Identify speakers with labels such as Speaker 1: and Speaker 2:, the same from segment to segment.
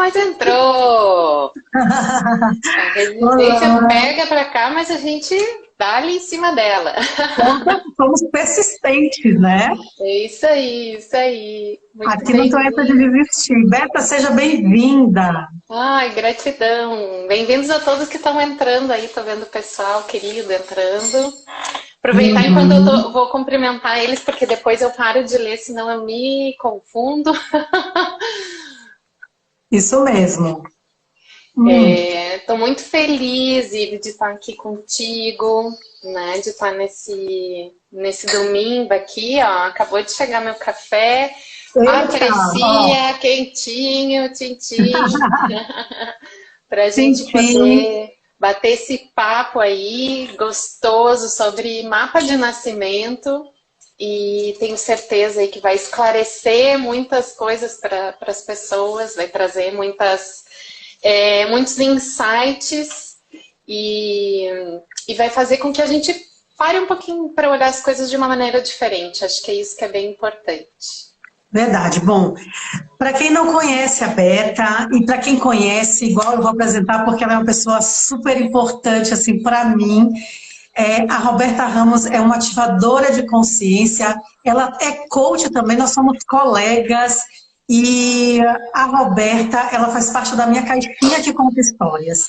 Speaker 1: mas entrou! A resistência pega pra cá, mas a gente dá ali em cima dela.
Speaker 2: Somos persistentes, né?
Speaker 1: É isso aí, isso aí. Muito
Speaker 2: Aqui não tô essa de
Speaker 1: bem-vindo.
Speaker 2: desistir. Beta, seja bem-vinda.
Speaker 1: Ai, gratidão. Bem-vindos a todos que estão entrando aí. Tô vendo o pessoal querido entrando. Aproveitar enquanto vou cumprimentar eles, porque depois eu paro de ler, senão eu me confundo.
Speaker 2: Isso mesmo.
Speaker 1: Estou muito feliz, Ive, de estar aqui contigo, né? De estar nesse domingo aqui, ó. Acabou de chegar meu café. Ai, parecia quentinho, tintim. Pra gente poder bater esse papo aí gostoso sobre mapa de nascimento. E tenho certeza aí que vai esclarecer muitas coisas para as pessoas, vai trazer muitos insights e vai fazer com que a gente pare um pouquinho para olhar as coisas de uma maneira diferente. Acho que é isso que é bem importante.
Speaker 2: Verdade. Bom, para quem não conhece a Beta e para quem conhece, igual eu vou apresentar porque ela é uma pessoa super importante assim para mim. A Roberta Ramos é uma ativadora de consciência, ela é coach também, nós somos colegas e a Roberta, ela faz parte da minha caixinha que conta histórias.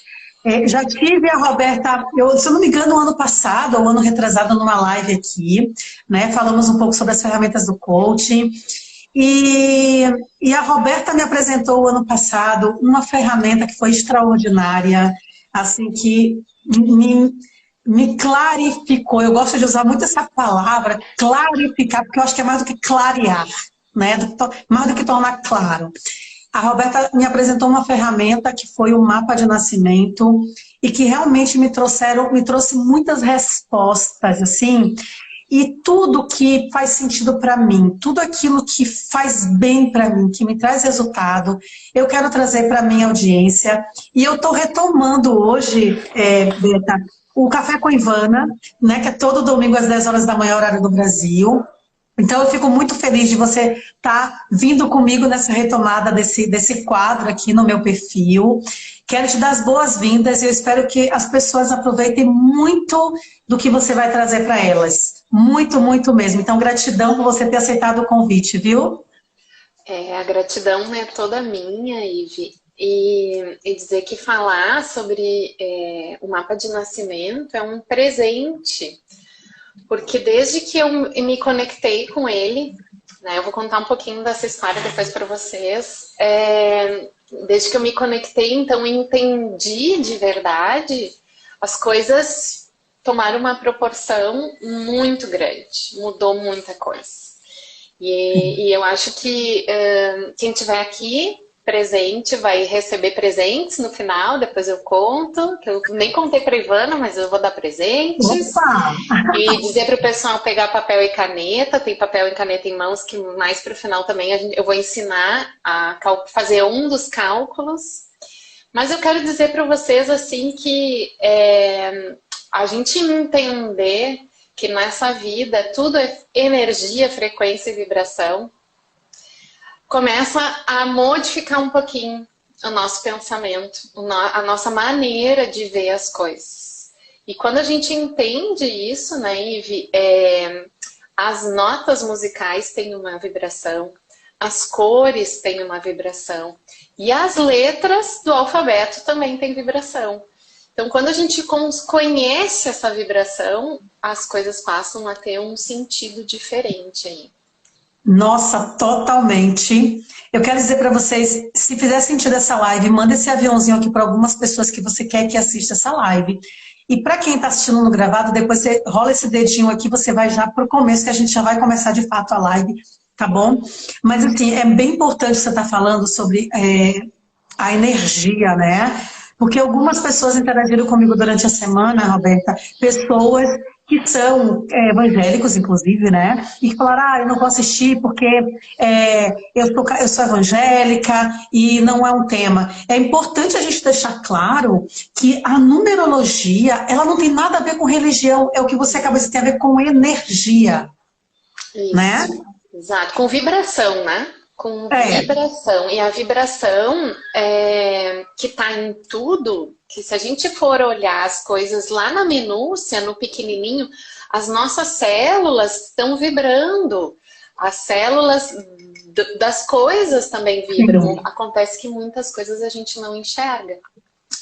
Speaker 2: Já tive a Roberta, se eu não me engano, no ano passado ou ano retrasado numa live aqui, né? Falamos um pouco sobre as ferramentas do coaching. E a Roberta me apresentou o ano passado uma ferramenta que foi extraordinária, assim, que me clarificou. Eu gosto de usar muito essa palavra, clarificar, porque eu acho que é mais do que clarear, né? Mais do que tornar claro. A Roberta me apresentou uma ferramenta que foi o mapa de nascimento e que realmente me trouxe muitas respostas, assim, e tudo que faz sentido para mim, tudo aquilo que faz bem para mim, que me traz resultado, eu quero trazer para a minha audiência. E eu estou retomando hoje, Beta, o Café com Ivana, né, que é todo domingo às 10 horas da manhã, horário do Brasil. Então eu fico muito feliz de você estar vindo comigo nessa retomada desse quadro aqui no meu perfil. Quero te dar as boas-vindas e eu espero que as pessoas aproveitem muito do que você vai trazer para elas. Muito, muito mesmo. Então, gratidão por você ter aceitado o convite, viu?
Speaker 1: A gratidão é toda minha, Ive. E dizer que falar sobre o mapa de nascimento é um presente, porque desde que eu me conectei com ele, né, eu vou contar um pouquinho dessa história depois para vocês, desde que eu me conectei, então entendi de verdade, as coisas tomaram uma proporção muito grande, mudou muita coisa. E eu acho que quem estiver aqui presente vai receber presentes no final, depois eu conto, que eu nem contei para Ivana, mas eu vou dar presentes.
Speaker 2: Opa!
Speaker 1: E dizer para o pessoal pegar papel e caneta, tem papel e caneta em mãos, que mais para o final também eu vou ensinar a fazer um dos cálculos. Mas eu quero dizer para vocês assim que a gente entender que nessa vida tudo é energia, frequência e vibração, começa a modificar um pouquinho o nosso pensamento, a nossa maneira de ver as coisas. E quando a gente entende isso, né, Ive, as notas musicais têm uma vibração, as cores têm uma vibração, e as letras do alfabeto também têm vibração. Então, quando a gente conhece essa vibração, as coisas passam a ter um sentido diferente aí.
Speaker 2: Nossa, totalmente. Eu quero dizer para vocês, se fizer sentido essa live, manda esse aviãozinho aqui para algumas pessoas que você quer que assista essa live. E para quem está assistindo no gravado, depois você rola esse dedinho aqui, você vai já para o começo, que a gente já vai começar de fato a live, tá bom? Mas assim, é bem importante você estar falando sobre a energia, né? Porque algumas pessoas interagiram comigo durante a semana, Roberta, pessoas que são evangélicos, inclusive, né? E que falaram, eu não vou assistir porque eu sou evangélica e não é um tema. É importante a gente deixar claro que a numerologia, ela não tem nada a ver com religião, é o que você acabou de dizer, tem a ver com energia.
Speaker 1: Isso,
Speaker 2: né?
Speaker 1: Exato, com vibração, né? com vibração. E a vibração que está em tudo, que se a gente for olhar as coisas lá na minúcia, no pequenininho, as nossas células estão vibrando. As células das coisas também vibram. Acontece que muitas coisas a gente não enxerga.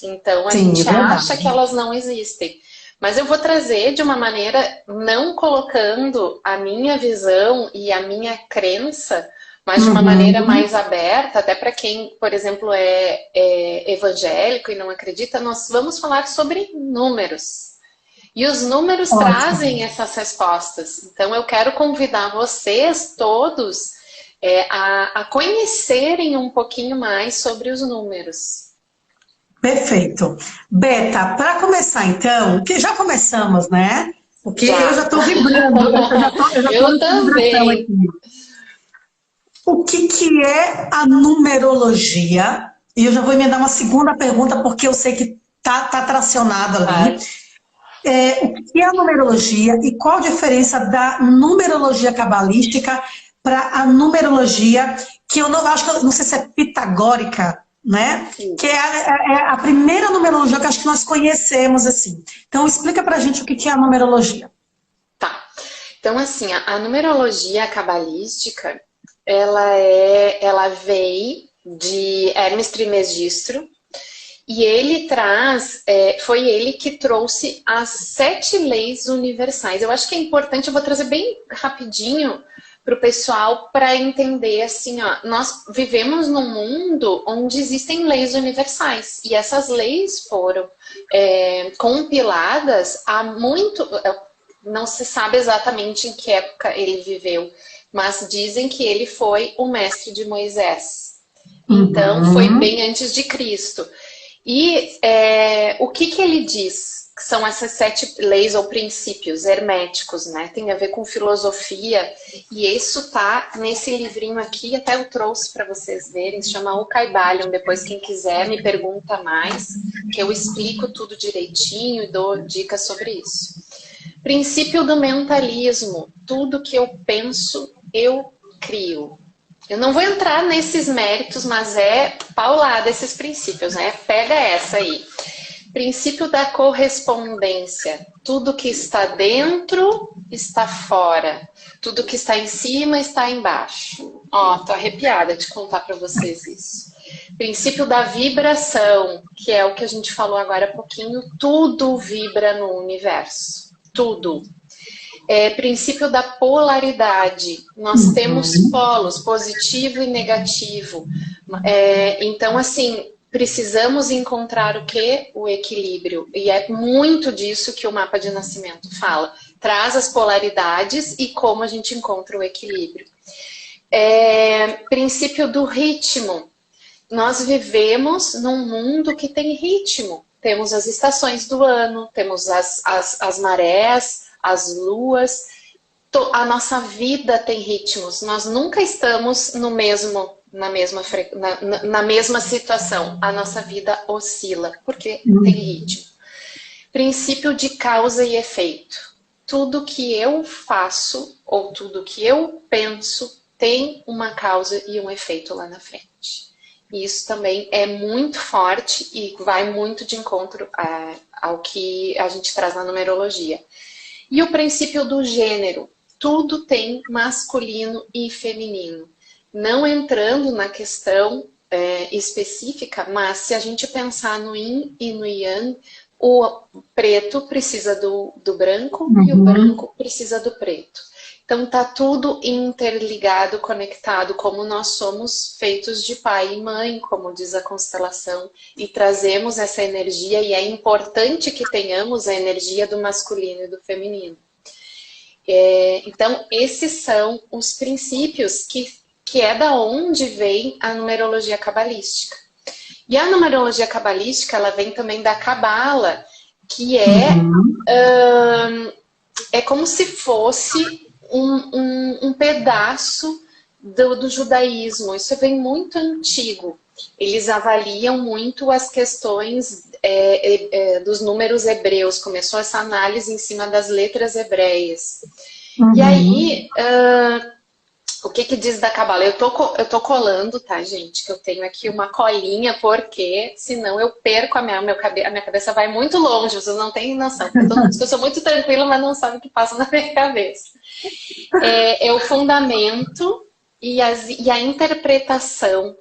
Speaker 1: Então, a gente acha que elas não existem. Mas eu vou trazer de uma maneira, não colocando a minha visão e a minha crença, mas de uma maneira mais aberta, até para quem, por exemplo, é evangélico e não acredita, nós vamos falar sobre números. E os números trazem essas respostas. Então, eu quero convidar vocês todos a conhecerem um pouquinho mais sobre os números.
Speaker 2: Perfeito. Beta, para começar então, que já começamos, né? Porque eu já estou vibrando.
Speaker 1: Eu também.
Speaker 2: Aqui. O que é a numerologia? E eu já vou emendar uma segunda pergunta, porque eu sei que tá tracionado ali. O que é a numerologia e qual a diferença da numerologia cabalística para a numerologia, que eu não acho que não sei se é pitagórica, né? Sim. Que é a primeira numerologia que acho que nós conhecemos, assim. Então, explica pra gente o que é a numerologia.
Speaker 1: Tá. Então, assim, a numerologia cabalística, ela veio de Hermes Trismegisto, e ele traz, foi ele que trouxe as 7 leis universais. Eu acho que é importante, eu vou trazer bem rapidinho para o pessoal para entender assim, ó, nós vivemos num mundo onde existem leis universais e essas leis foram compiladas há muito, não se sabe exatamente em que época ele viveu, mas dizem que ele foi o mestre de Moisés. Então foi bem antes de Cristo. E o que ele diz? Que são essas 7 leis ou princípios herméticos, né? Tem a ver com filosofia, e isso tá nesse livrinho aqui, até eu trouxe para vocês verem, se chama O Kybalion. Depois, quem quiser, me pergunta mais, que eu explico tudo direitinho e dou dicas sobre isso. Princípio do mentalismo: tudo que eu penso, eu crio. Eu não vou entrar nesses méritos, mas é paulada esses princípios, né? Pega essa aí. Princípio da correspondência: tudo que está dentro está fora, tudo que está em cima está embaixo. Ó, tô arrepiada de contar para vocês isso. Princípio da vibração, que é o que a gente falou agora há pouquinho: tudo vibra no universo, tudo. Princípio da polaridade: nós temos polos, positivo e negativo. Então, assim, precisamos encontrar o quê? O equilíbrio. E é muito disso que o mapa de nascimento fala. Traz as polaridades e como a gente encontra o equilíbrio. Princípio do ritmo: nós vivemos num mundo que tem ritmo. Temos as estações do ano, temos as marés, as luas. A nossa vida tem ritmos. Nós nunca estamos na mesma situação. A nossa vida oscila, porque tem ritmo. Princípio de causa e efeito: tudo que eu faço ou tudo que eu penso tem uma causa e um efeito lá na frente. Isso também é muito forte e vai muito de encontro ao que a gente traz na numerologia. E o princípio do gênero: tudo tem masculino e feminino. Não entrando na questão específica, mas se a gente pensar no yin e no yang, o preto precisa do branco e o branco precisa do preto. Então tá tudo interligado, conectado, como nós somos feitos de pai e mãe, como diz a constelação, e trazemos essa energia, e é importante que tenhamos a energia do masculino e do feminino. Então esses são os princípios que é da onde vem a numerologia cabalística. E a numerologia cabalística, ela vem também da Cabala, que é como se fosse um pedaço do judaísmo. Isso vem muito antigo. Eles avaliam muito as questões dos números hebreus. Começou essa análise em cima das letras hebreias. E aí, O que que diz da Cabala? Eu tô colando, tá, gente? Que eu tenho aqui uma colinha, porque senão eu perco a minha cabeça vai muito longe, vocês não têm noção. Todo mundo diz que eu sou muito tranquila, mas não sabe o que passa na minha cabeça. É o fundamento e a interpretação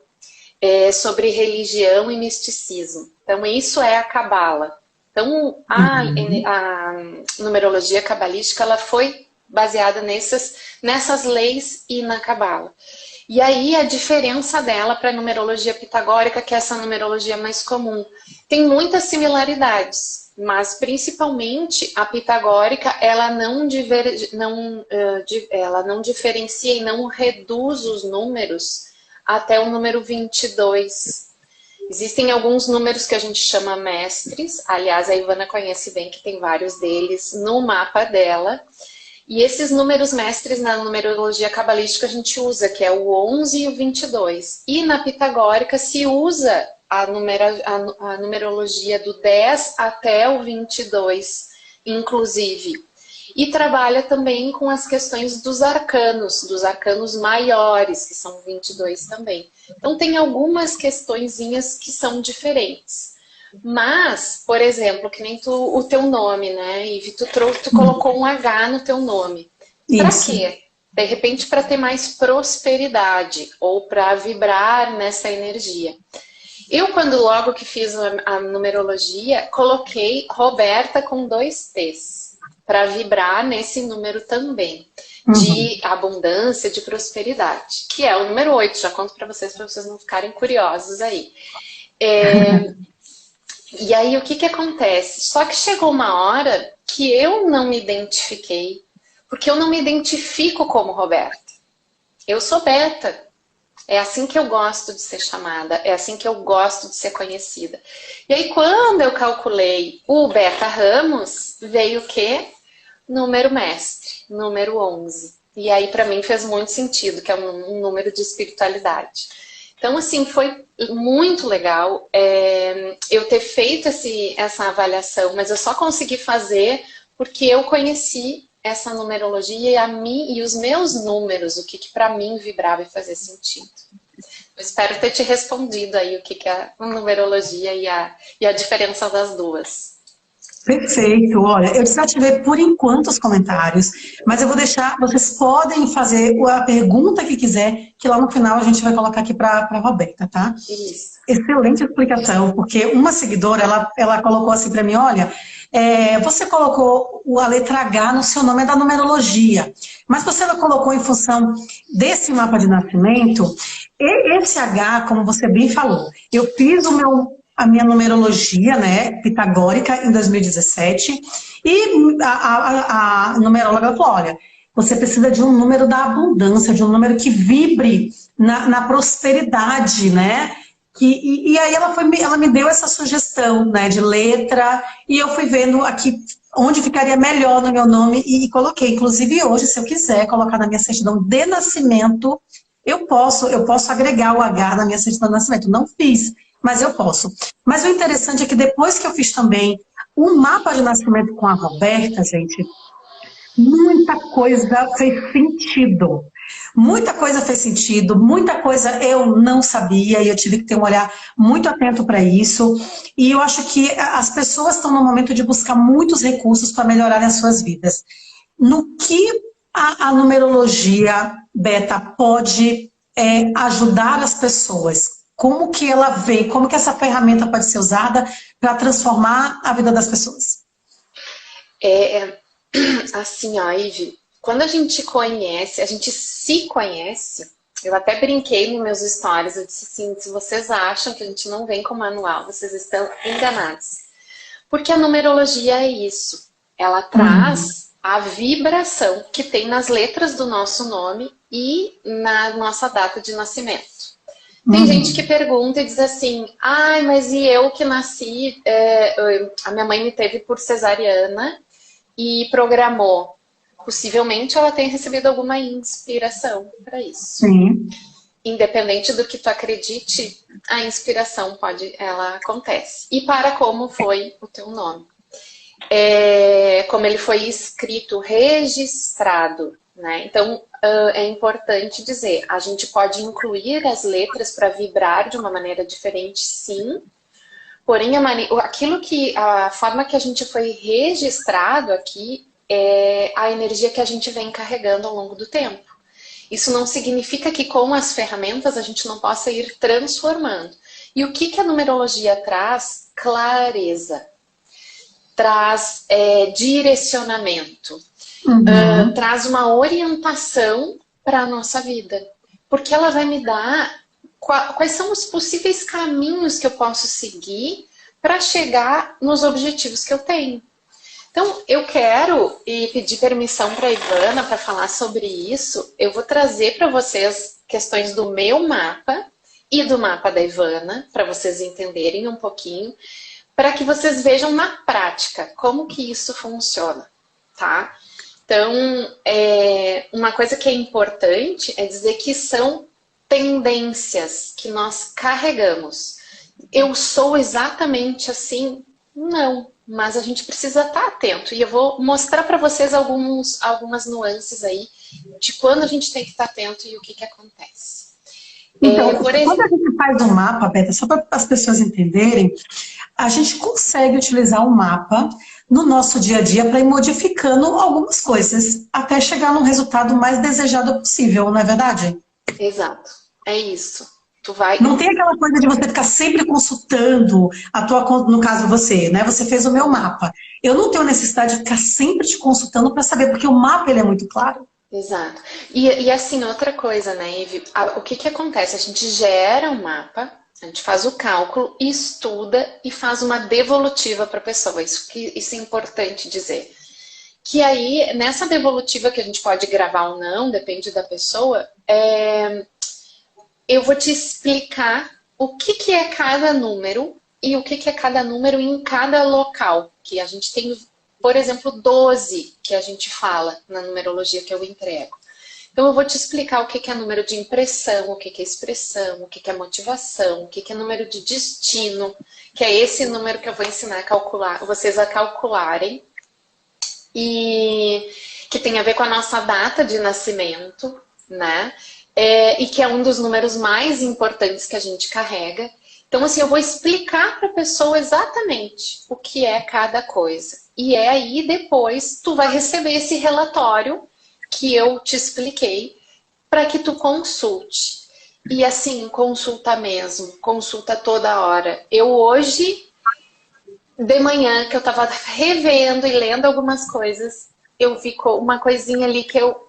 Speaker 1: sobre religião e misticismo. Então, isso é a Cabala. Então, a numerologia cabalística, ela foi baseada nessas leis e na Cabala. E aí, a diferença dela para a numerologia pitagórica, que é essa numerologia mais comum, tem muitas similaridades, mas principalmente a pitagórica, ela não diferencia e não reduz os números até o número 22. Existem alguns números que a gente chama mestres, aliás, a Ivana conhece bem que tem vários deles no mapa dela, e esses números mestres na numerologia cabalística a gente usa, que é o 11 e o 22, e na pitagórica se usa a numerologia do 10 até o 22, inclusive. E trabalha também com as questões dos arcanos maiores, que são 22 também. Então, tem algumas questõezinhas que são diferentes. Mas, por exemplo, que nem o teu nome, né, Ivi? Tu colocou um H no teu nome. Para quê? De repente, para ter mais prosperidade ou para vibrar nessa energia. Eu, logo que fiz a numerologia, coloquei Roberta com 2 T's. Para vibrar nesse número também, de abundância, de prosperidade, que é o número 8, já conto para vocês não ficarem curiosos aí. E aí, o que acontece? Só que chegou uma hora que eu não me identifiquei, porque eu não me identifico como Roberta. Eu sou Beta. É assim que eu gosto de ser chamada, é assim que eu gosto de ser conhecida. E aí, quando eu calculei o Beta Ramos, veio o quê? Número mestre, número 11. E aí, para mim, fez muito sentido, que é um número de espiritualidade. Então, assim, foi muito legal eu ter feito essa avaliação, mas eu só consegui fazer porque eu conheci essa numerologia e os meus números, o que para mim vibrava e fazia sentido. Eu espero ter te respondido aí o que é a numerologia e a diferença das duas.
Speaker 2: Perfeito. Olha, eu desativei por enquanto os comentários, mas eu vou deixar, vocês podem fazer a pergunta que quiser, que lá no final a gente vai colocar aqui para a Roberta, tá?
Speaker 1: Isso.
Speaker 2: Excelente explicação, porque uma seguidora, ela colocou assim para mim, olha, você colocou a letra H no seu nome, é da numerologia, mas você não colocou em função desse mapa de nascimento, e esse H, como você bem falou, eu fiz a minha numerologia, né, pitagórica, em 2017, e a numeróloga falou, olha, você precisa de um número da abundância, de um número que vibre na prosperidade, né, e aí ela me deu essa sugestão, né, de letra, e eu fui vendo aqui onde ficaria melhor no meu nome, e coloquei, inclusive hoje, se eu quiser colocar na minha certidão de nascimento, eu posso agregar o H na minha certidão de nascimento, não fiz, mas eu posso. Mas o interessante é que depois que eu fiz também o mapa de nascimento com a Roberta, gente, muita coisa fez sentido. Muita coisa fez sentido, muita coisa eu não sabia e eu tive que ter um olhar muito atento para isso. E eu acho que as pessoas estão no momento de buscar muitos recursos para melhorarem as suas vidas. No que a numerologia beta pode ajudar as pessoas? Como que ela vem, como que essa ferramenta pode ser usada para transformar a vida das pessoas?
Speaker 1: Assim, ó, Ivy, quando a gente se conhece, eu até brinquei nos meus stories, eu disse assim, se vocês acham que a gente não vem com manual, vocês estão enganados. Porque a numerologia é isso, ela traz a vibração que tem nas letras do nosso nome e na nossa data de nascimento. Tem gente que pergunta e diz assim, ai, mas e eu que nasci, a minha mãe me teve por cesariana e programou. Possivelmente ela tenha recebido alguma inspiração para isso.
Speaker 2: Sim.
Speaker 1: Independente do que tu acredite, a inspiração ela acontece. E para como foi o teu nome. Como ele foi escrito, registrado né? Então, é importante dizer, a gente pode incluir as letras para vibrar de uma maneira diferente, sim, porém, a forma que a gente foi registrado aqui é a energia que a gente vem carregando ao longo do tempo. Isso não significa que com as ferramentas a gente não possa ir transformando. E o que a numerologia traz? Clareza. Traz direcionamento. Traz uma orientação para a nossa vida. Porque ela vai me dar quais são os possíveis caminhos que eu posso seguir para chegar nos objetivos que eu tenho. Então, eu quero pedir permissão para a Ivana para falar sobre isso. Eu vou trazer para vocês questões do meu mapa e do mapa da Ivana, para vocês entenderem um pouquinho, para que vocês vejam na prática como que isso funciona, tá? Então, uma coisa que é importante é dizer que são tendências que nós carregamos. Eu sou exatamente assim? Não, mas a gente precisa estar atento. E eu vou mostrar para vocês algumas nuances aí de quando a gente tem que estar atento e o que acontece.
Speaker 2: Então, quando a gente faz um mapa, Beta, só para as pessoas entenderem, a gente consegue utilizar o mapa no nosso dia a dia para ir modificando algumas coisas, até chegar no resultado mais desejado possível, não é verdade?
Speaker 1: Exato, é isso.
Speaker 2: Não tem aquela coisa de você ficar sempre consultando a tua conta, no caso você, né? Você fez o meu mapa. Eu não tenho necessidade de ficar sempre te consultando para saber, porque o mapa ele é muito claro.
Speaker 1: Exato. E assim, outra coisa, né, Ivy? O que acontece? A gente gera um mapa, a gente faz o cálculo, estuda e faz uma devolutiva para a pessoa. Isso é importante dizer. Que aí, nessa devolutiva que a gente pode gravar ou não, depende da pessoa, eu vou te explicar o que é cada número e o que é cada número em cada local. Que a gente tem, por exemplo, 12 que a gente fala na numerologia que eu entrego. Então eu vou te explicar o que é número de impressão, o que é expressão, o que é motivação, o que é número de destino, que é esse número que eu vou ensinar a calcular, vocês a calcularem, e que tem a ver com a nossa data de nascimento, né? E que é um dos números mais importantes que a gente carrega. Então, assim, eu vou explicar para a pessoa exatamente o que é cada coisa. E aí, depois, tu vai receber esse relatório que eu te expliquei para que tu consulte. E assim, consulta mesmo, consulta toda hora. Eu hoje, de manhã, que eu estava revendo e lendo algumas coisas, eu vi uma coisinha ali que eu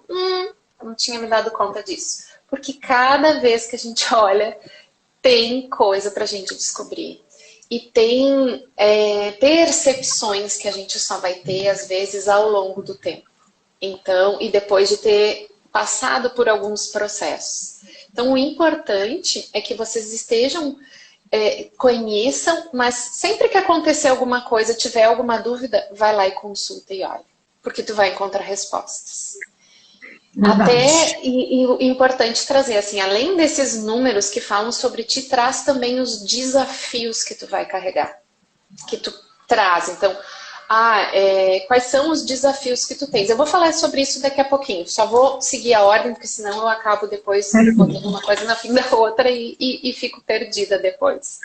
Speaker 1: não tinha me dado conta disso. Porque cada vez que a gente olha, tem coisa pra gente descobrir. E tem percepções que a gente só vai ter, às vezes, ao longo do tempo. Então, e depois de ter passado por alguns processos. Então, o importante é que vocês estejam, conheçam, mas sempre que acontecer alguma coisa, tiver alguma dúvida, vai lá e consulta e olha. Porque tu vai encontrar respostas. E importante trazer, assim, além desses números que falam sobre ti, traz também os desafios que tu vai carregar, que tu traz. Então, quais são os desafios que tu tens? Eu vou falar sobre isso daqui a pouquinho, só vou seguir a ordem, porque senão eu acabo depois botando uma coisa na fim da outra e fico perdida depois.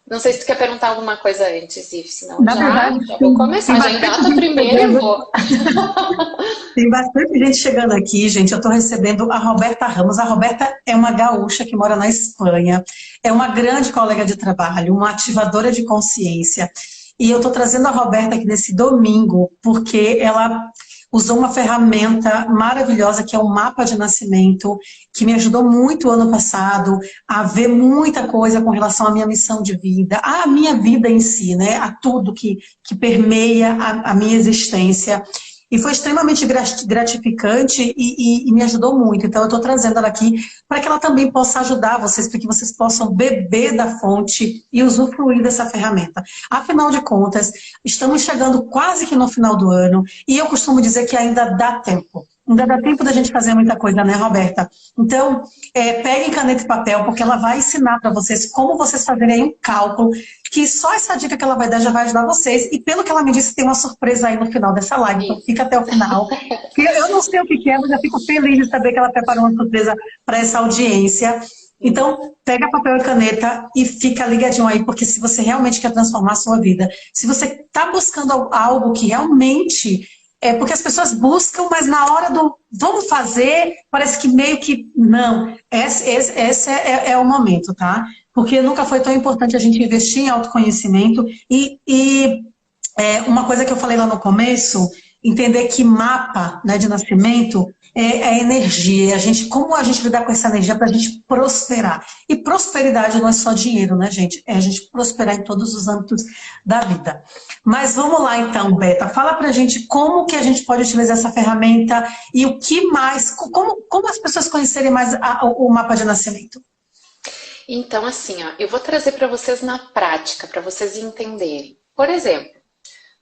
Speaker 1: Não sei se tu quer perguntar alguma coisa antes, Ive, senão já vou começar, já engata primeiro e vou.
Speaker 2: Tem bastante gente chegando aqui, gente. Eu estou recebendo a Roberta Ramos. A Roberta é uma gaúcha que mora na Espanha. É uma grande colega de trabalho, uma ativadora de consciência. E eu estou trazendo a Roberta aqui nesse domingo, porque ela usou uma ferramenta maravilhosa, que é o mapa de nascimento, que me ajudou muito ano passado a ver muita coisa com relação à minha missão de vida, à minha vida em si, né? A tudo que permeia a minha existência. E foi extremamente gratificante e me ajudou muito. Então eu estou trazendo ela aqui para que ela também possa ajudar vocês, para que vocês possam beber da fonte e usufruir dessa ferramenta. Afinal de contas, estamos chegando quase que no final do ano e eu costumo dizer que ainda dá tempo. Ainda dá tempo da gente fazer muita coisa, né, Roberta? Então, peguem caneta e papel, porque ela vai ensinar para vocês como vocês fazerem um cálculo, que só essa dica que ela vai dar já vai ajudar vocês. E pelo que ela me disse, tem uma surpresa aí no final dessa live, então fica até o final. Eu não sei o que é, mas eu fico feliz de saber que ela preparou uma surpresa para essa audiência. Então, pega papel e caneta e fica ligadinho aí, porque se você realmente quer transformar a sua vida, se você está buscando algo que realmente... porque as pessoas buscam, mas na hora do vamos fazer, parece que meio que não. Esse é o momento, tá? Porque nunca foi tão importante a gente investir em autoconhecimento uma coisa que eu falei lá no começo, entender que mapa, né, de nascimento é energia. Como a gente lidar com essa energia para a gente prosperar. E prosperidade não é só dinheiro, né, gente? É a gente prosperar em todos os âmbitos da vida. Mas vamos lá então, Beta. Fala pra gente como que a gente pode utilizar essa ferramenta e o que mais, como as pessoas conhecerem mais o mapa de nascimento.
Speaker 1: Então, assim, ó, eu vou trazer para vocês na prática, para vocês entenderem. Por exemplo,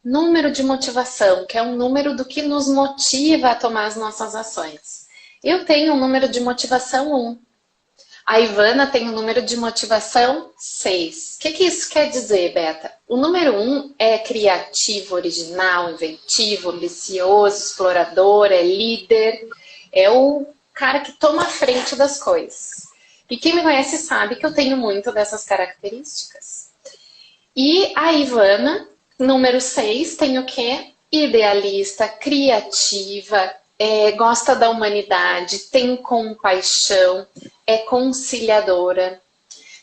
Speaker 1: número de motivação, que é um número do que nos motiva a tomar as nossas ações. Eu tenho um número de motivação 1. A Ivana tem um número de motivação 6. O que isso quer dizer, Beta? O número 1 é criativo, original, inventivo, ambicioso, explorador, é líder, é o cara que toma a frente das coisas. E quem me conhece sabe que eu tenho muito dessas características. E a Ivana, número 6, tem o quê? Idealista, criativa, gosta da humanidade, tem compaixão, é conciliadora.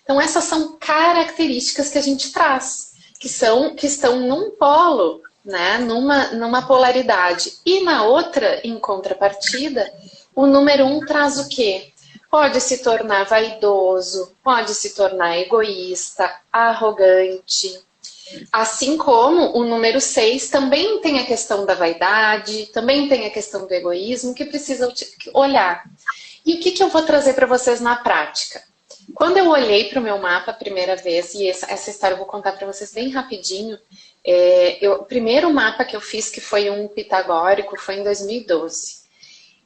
Speaker 1: Então essas são características que a gente traz, que estão num polo, né? numa polaridade. E na outra, em contrapartida, o número 1 traz o quê? Pode se tornar vaidoso, pode se tornar egoísta, arrogante. Assim como o número 6 também tem a questão da vaidade, também tem a questão do egoísmo, que precisa olhar. E o que eu vou trazer para vocês na prática? Quando eu olhei para o meu mapa a primeira vez, e essa história eu vou contar para vocês bem rapidinho, o primeiro mapa que eu fiz, que foi um pitagórico, foi em 2012.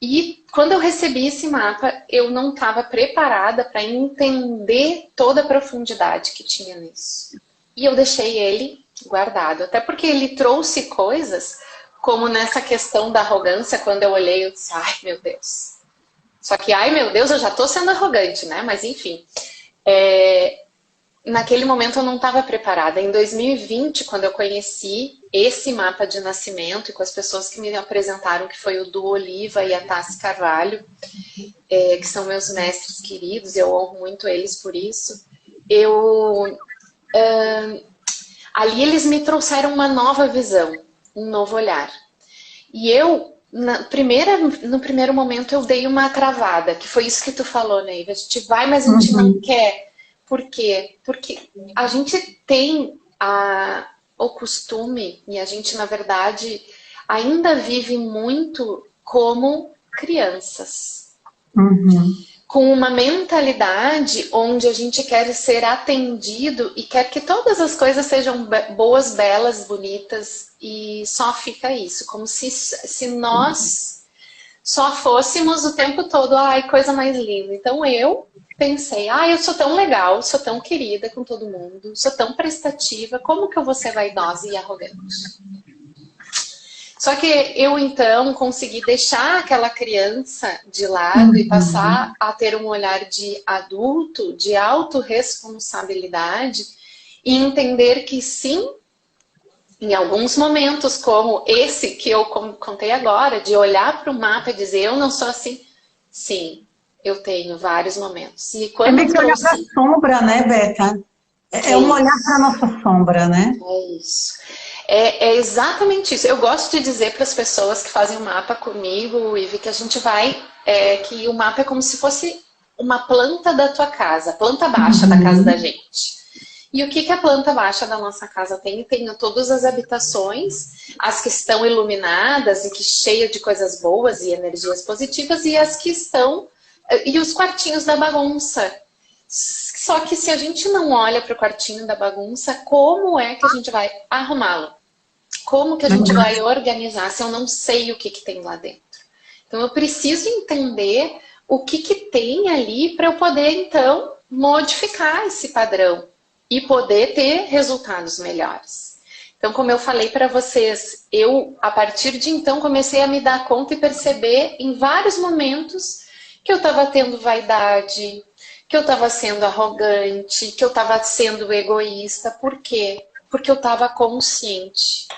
Speaker 1: E quando eu recebi esse mapa, eu não estava preparada para entender toda a profundidade que tinha nisso. E eu deixei ele guardado, até porque ele trouxe coisas, como nessa questão da arrogância, quando eu olhei, eu disse, ai meu Deus. Só que, ai meu Deus, eu já estou sendo arrogante, né? Mas enfim, naquele momento eu não estava preparada. Em 2020, quando eu conheci esse mapa de nascimento, e com as pessoas que me apresentaram, que foi o Du Oliva e a Tassi Carvalho, que são meus mestres queridos, eu honro muito eles por isso, ali eles me trouxeram uma nova visão, um novo olhar. E eu, no primeiro momento, eu dei uma travada, que foi isso que tu falou, Neiva. A gente vai, mas a gente não quer. Por quê? Porque a gente tem o costume, e a gente, na verdade, ainda vive muito como crianças. Com uma mentalidade onde a gente quer ser atendido e quer que todas as coisas sejam boas, belas, bonitas, e só fica isso, como se nós só fôssemos o tempo todo, ai, coisa mais linda. Então eu pensei, eu sou tão legal, sou tão querida com todo mundo, sou tão prestativa, como que eu vou ser vaidosa e arrogante? Só que eu, então, consegui deixar aquela criança de lado e passar a ter um olhar de adulto, de autorresponsabilidade, e entender que sim, em alguns momentos, como esse que eu contei agora, de olhar para o mapa e dizer, eu não sou assim, sim, eu tenho vários momentos. E quando
Speaker 2: meio que olhar para a sombra, né, Beta? É um olhar para a nossa sombra, né?
Speaker 1: É isso. É exatamente isso. Eu gosto de dizer para as pessoas que fazem o mapa comigo, Ivy, que a gente vai, que o mapa é como se fosse uma planta da tua casa, a planta baixa da casa da gente. E o que a planta baixa da nossa casa tem? Tem todas as habitações, as que estão iluminadas e que cheias de coisas boas e energias positivas, e as que estão, e os quartinhos da bagunça. Só que se a gente não olha para o quartinho da bagunça, como é que a gente vai arrumá-lo? Como que a gente vai organizar se eu não sei o que tem lá dentro? Então eu preciso entender o que tem ali para eu poder, então, modificar esse padrão e poder ter resultados melhores. Então, como eu falei para vocês, eu, a partir de então, comecei a me dar conta e perceber em vários momentos que eu estava tendo vaidade, que eu estava sendo arrogante, que eu estava sendo egoísta. Por quê? Porque eu estava consciente.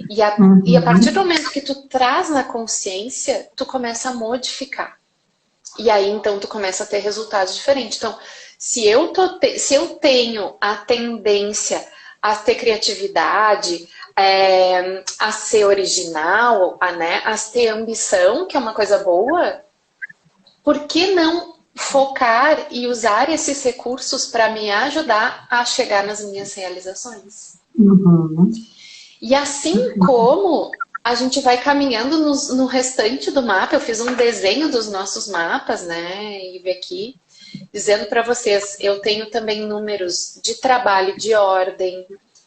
Speaker 1: E a partir do momento que tu traz na consciência, tu começa a modificar. E aí, então, tu começa a ter resultados diferentes. Então, se eu tenho a tendência a ter criatividade, a ser original, a ter ambição, que é uma coisa boa, por que não focar e usar esses recursos para me ajudar a chegar nas minhas realizações? E assim como a gente vai caminhando no restante do mapa, eu fiz um desenho dos nossos mapas, né, Ive, aqui, dizendo para vocês, eu tenho também números de trabalho, de ordem,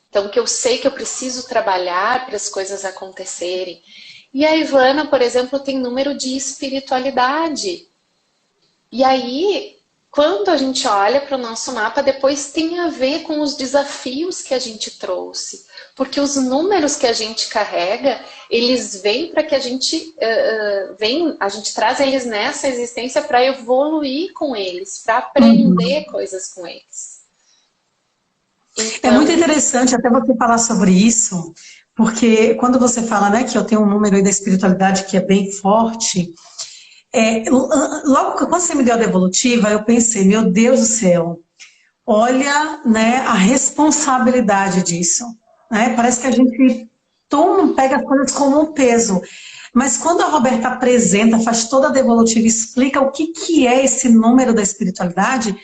Speaker 1: então que eu sei que eu preciso trabalhar para as coisas acontecerem. E a Ivana, por exemplo, tem número de espiritualidade. E aí, quando a gente olha para o nosso mapa, depois tem a ver com os desafios que a gente trouxe. Porque os números que a gente carrega, eles vêm para que a gente traz eles nessa existência para evoluir com eles, para aprender coisas com eles. Então... É
Speaker 2: muito interessante até você falar sobre isso, porque quando você fala, né, que eu tenho um número aí da espiritualidade que é bem forte, logo quando você me deu a devolutiva, eu pensei, meu Deus do céu, olha, né, a responsabilidade disso. Né? Parece que a gente pega as coisas como um peso. Mas quando a Roberta apresenta, faz toda a devolutiva, explica o que é esse número da espiritualidade,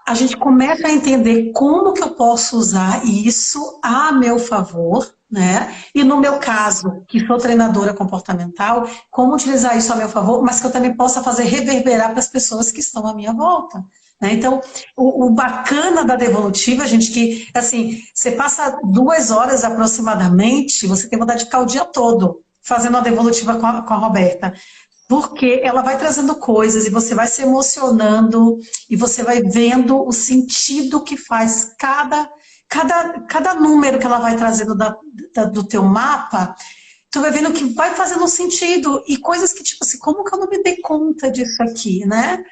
Speaker 2: a gente começa a entender como que eu posso usar isso a meu favor, né? E no meu caso, que sou treinadora comportamental, como utilizar isso a meu favor, mas que eu também possa fazer reverberar para as pessoas que estão à minha volta. Né? Então, o bacana da devolutiva, gente, que assim, você passa 2 horas aproximadamente, você tem vontade de ficar o dia todo fazendo a devolutiva com a Roberta. Porque ela vai trazendo coisas e você vai se emocionando e você vai vendo o sentido que faz cada número que ela vai trazendo do teu mapa, tu vai vendo que vai fazendo sentido e coisas que tipo assim, como que eu não me dei conta disso aqui, né?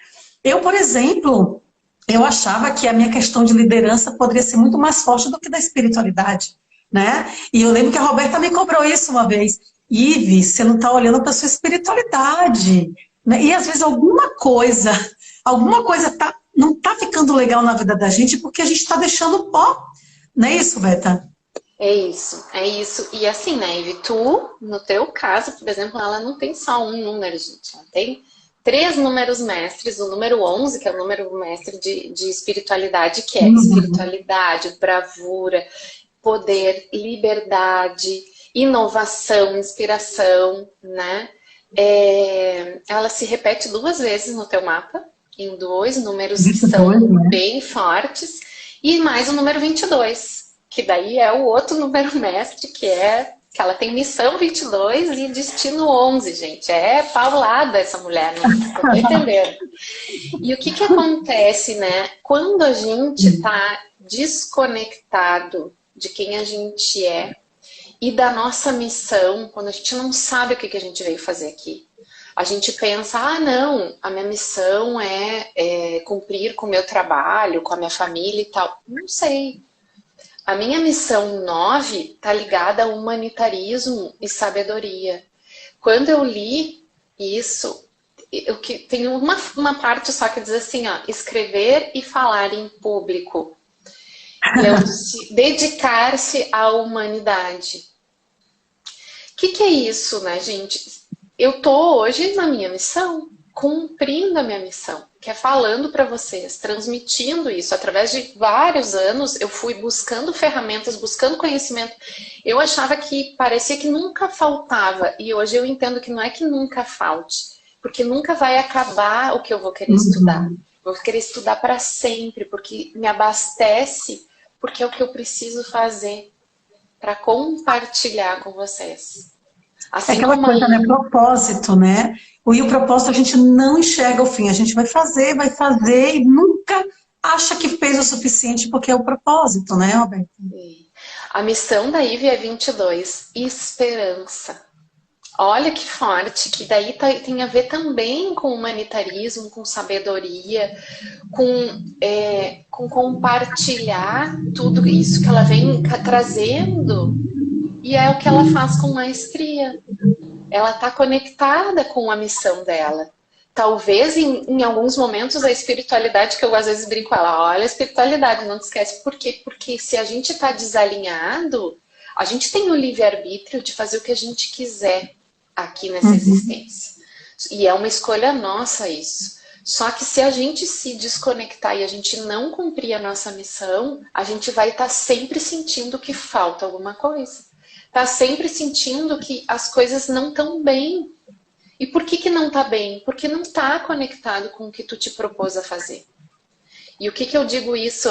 Speaker 2: Eu, por exemplo, eu achava que a minha questão de liderança poderia ser muito mais forte do que da espiritualidade, né? E eu lembro que a Roberta me cobrou isso uma vez. Ive, você não está olhando para a sua espiritualidade. Né? E às vezes alguma coisa não está ficando legal na vida da gente porque a gente está deixando pó. Não é isso, Beta?
Speaker 1: É isso. E assim, né, Ive, tu, no teu caso, por exemplo, ela não tem só um número, gente. Ela tem 3 números mestres. O número 11, que é o número mestre de espiritualidade, que é espiritualidade, bravura, poder, liberdade, inovação, inspiração, né? Ela se repete 2 vezes no teu mapa, em 2 números que são bem fortes, e mais o número 22, que daí é o outro número mestre, que ela tem missão 22 e destino 11, gente. É paulada essa mulher, não tô entendendo. E o que acontece, né? Quando a gente tá desconectado de quem a gente é, e da nossa missão, quando a gente não sabe o que a gente veio fazer aqui. A gente pensa, não, a minha missão é cumprir com o meu trabalho, com a minha família e tal. Não sei. A minha missão 9 está ligada a humanitarismo e sabedoria. Quando eu li isso, tem uma parte só que diz assim, escrever e falar em público. Dedicar-se à humanidade. O que é isso, né, gente? Eu tô hoje na minha missão, cumprindo a minha missão, que é falando para vocês, transmitindo isso. Através de vários anos, eu fui buscando ferramentas, buscando conhecimento. Eu achava que parecia que nunca faltava, e hoje eu entendo que não é que nunca falte, porque nunca vai acabar o que eu vou querer estudar. Eu vou querer estudar para sempre, porque me abastece, porque é o que eu preciso fazer para compartilhar com vocês.
Speaker 2: É
Speaker 1: Assim
Speaker 2: aquela
Speaker 1: como
Speaker 2: coisa, né? Propósito, né? E o propósito a gente não enxerga o fim. A gente vai fazer e nunca acha que fez o suficiente porque é o propósito, né, Roberto?
Speaker 1: a missão da IVE é 22, esperança. Olha que forte, que daí tem a ver também com humanitarismo, com sabedoria, com compartilhar tudo isso que ela vem trazendo, e é o que ela faz com maestria. Ela está conectada com a missão dela. Talvez em alguns momentos a espiritualidade, que eu às vezes brinco com ela, olha a espiritualidade, não te esquece. Por quê? Porque se a gente está desalinhado, a gente tem o livre-arbítrio de fazer o que a gente quiser aqui nessa existência. E é uma escolha nossa isso. Só que se a gente se desconectar e a gente não cumprir a nossa missão, a gente vai estar sempre sentindo que falta alguma coisa. Tá sempre sentindo que as coisas não estão bem. E por que não tá bem? Porque não tá conectado com o que tu te propôs a fazer. E o que eu digo isso,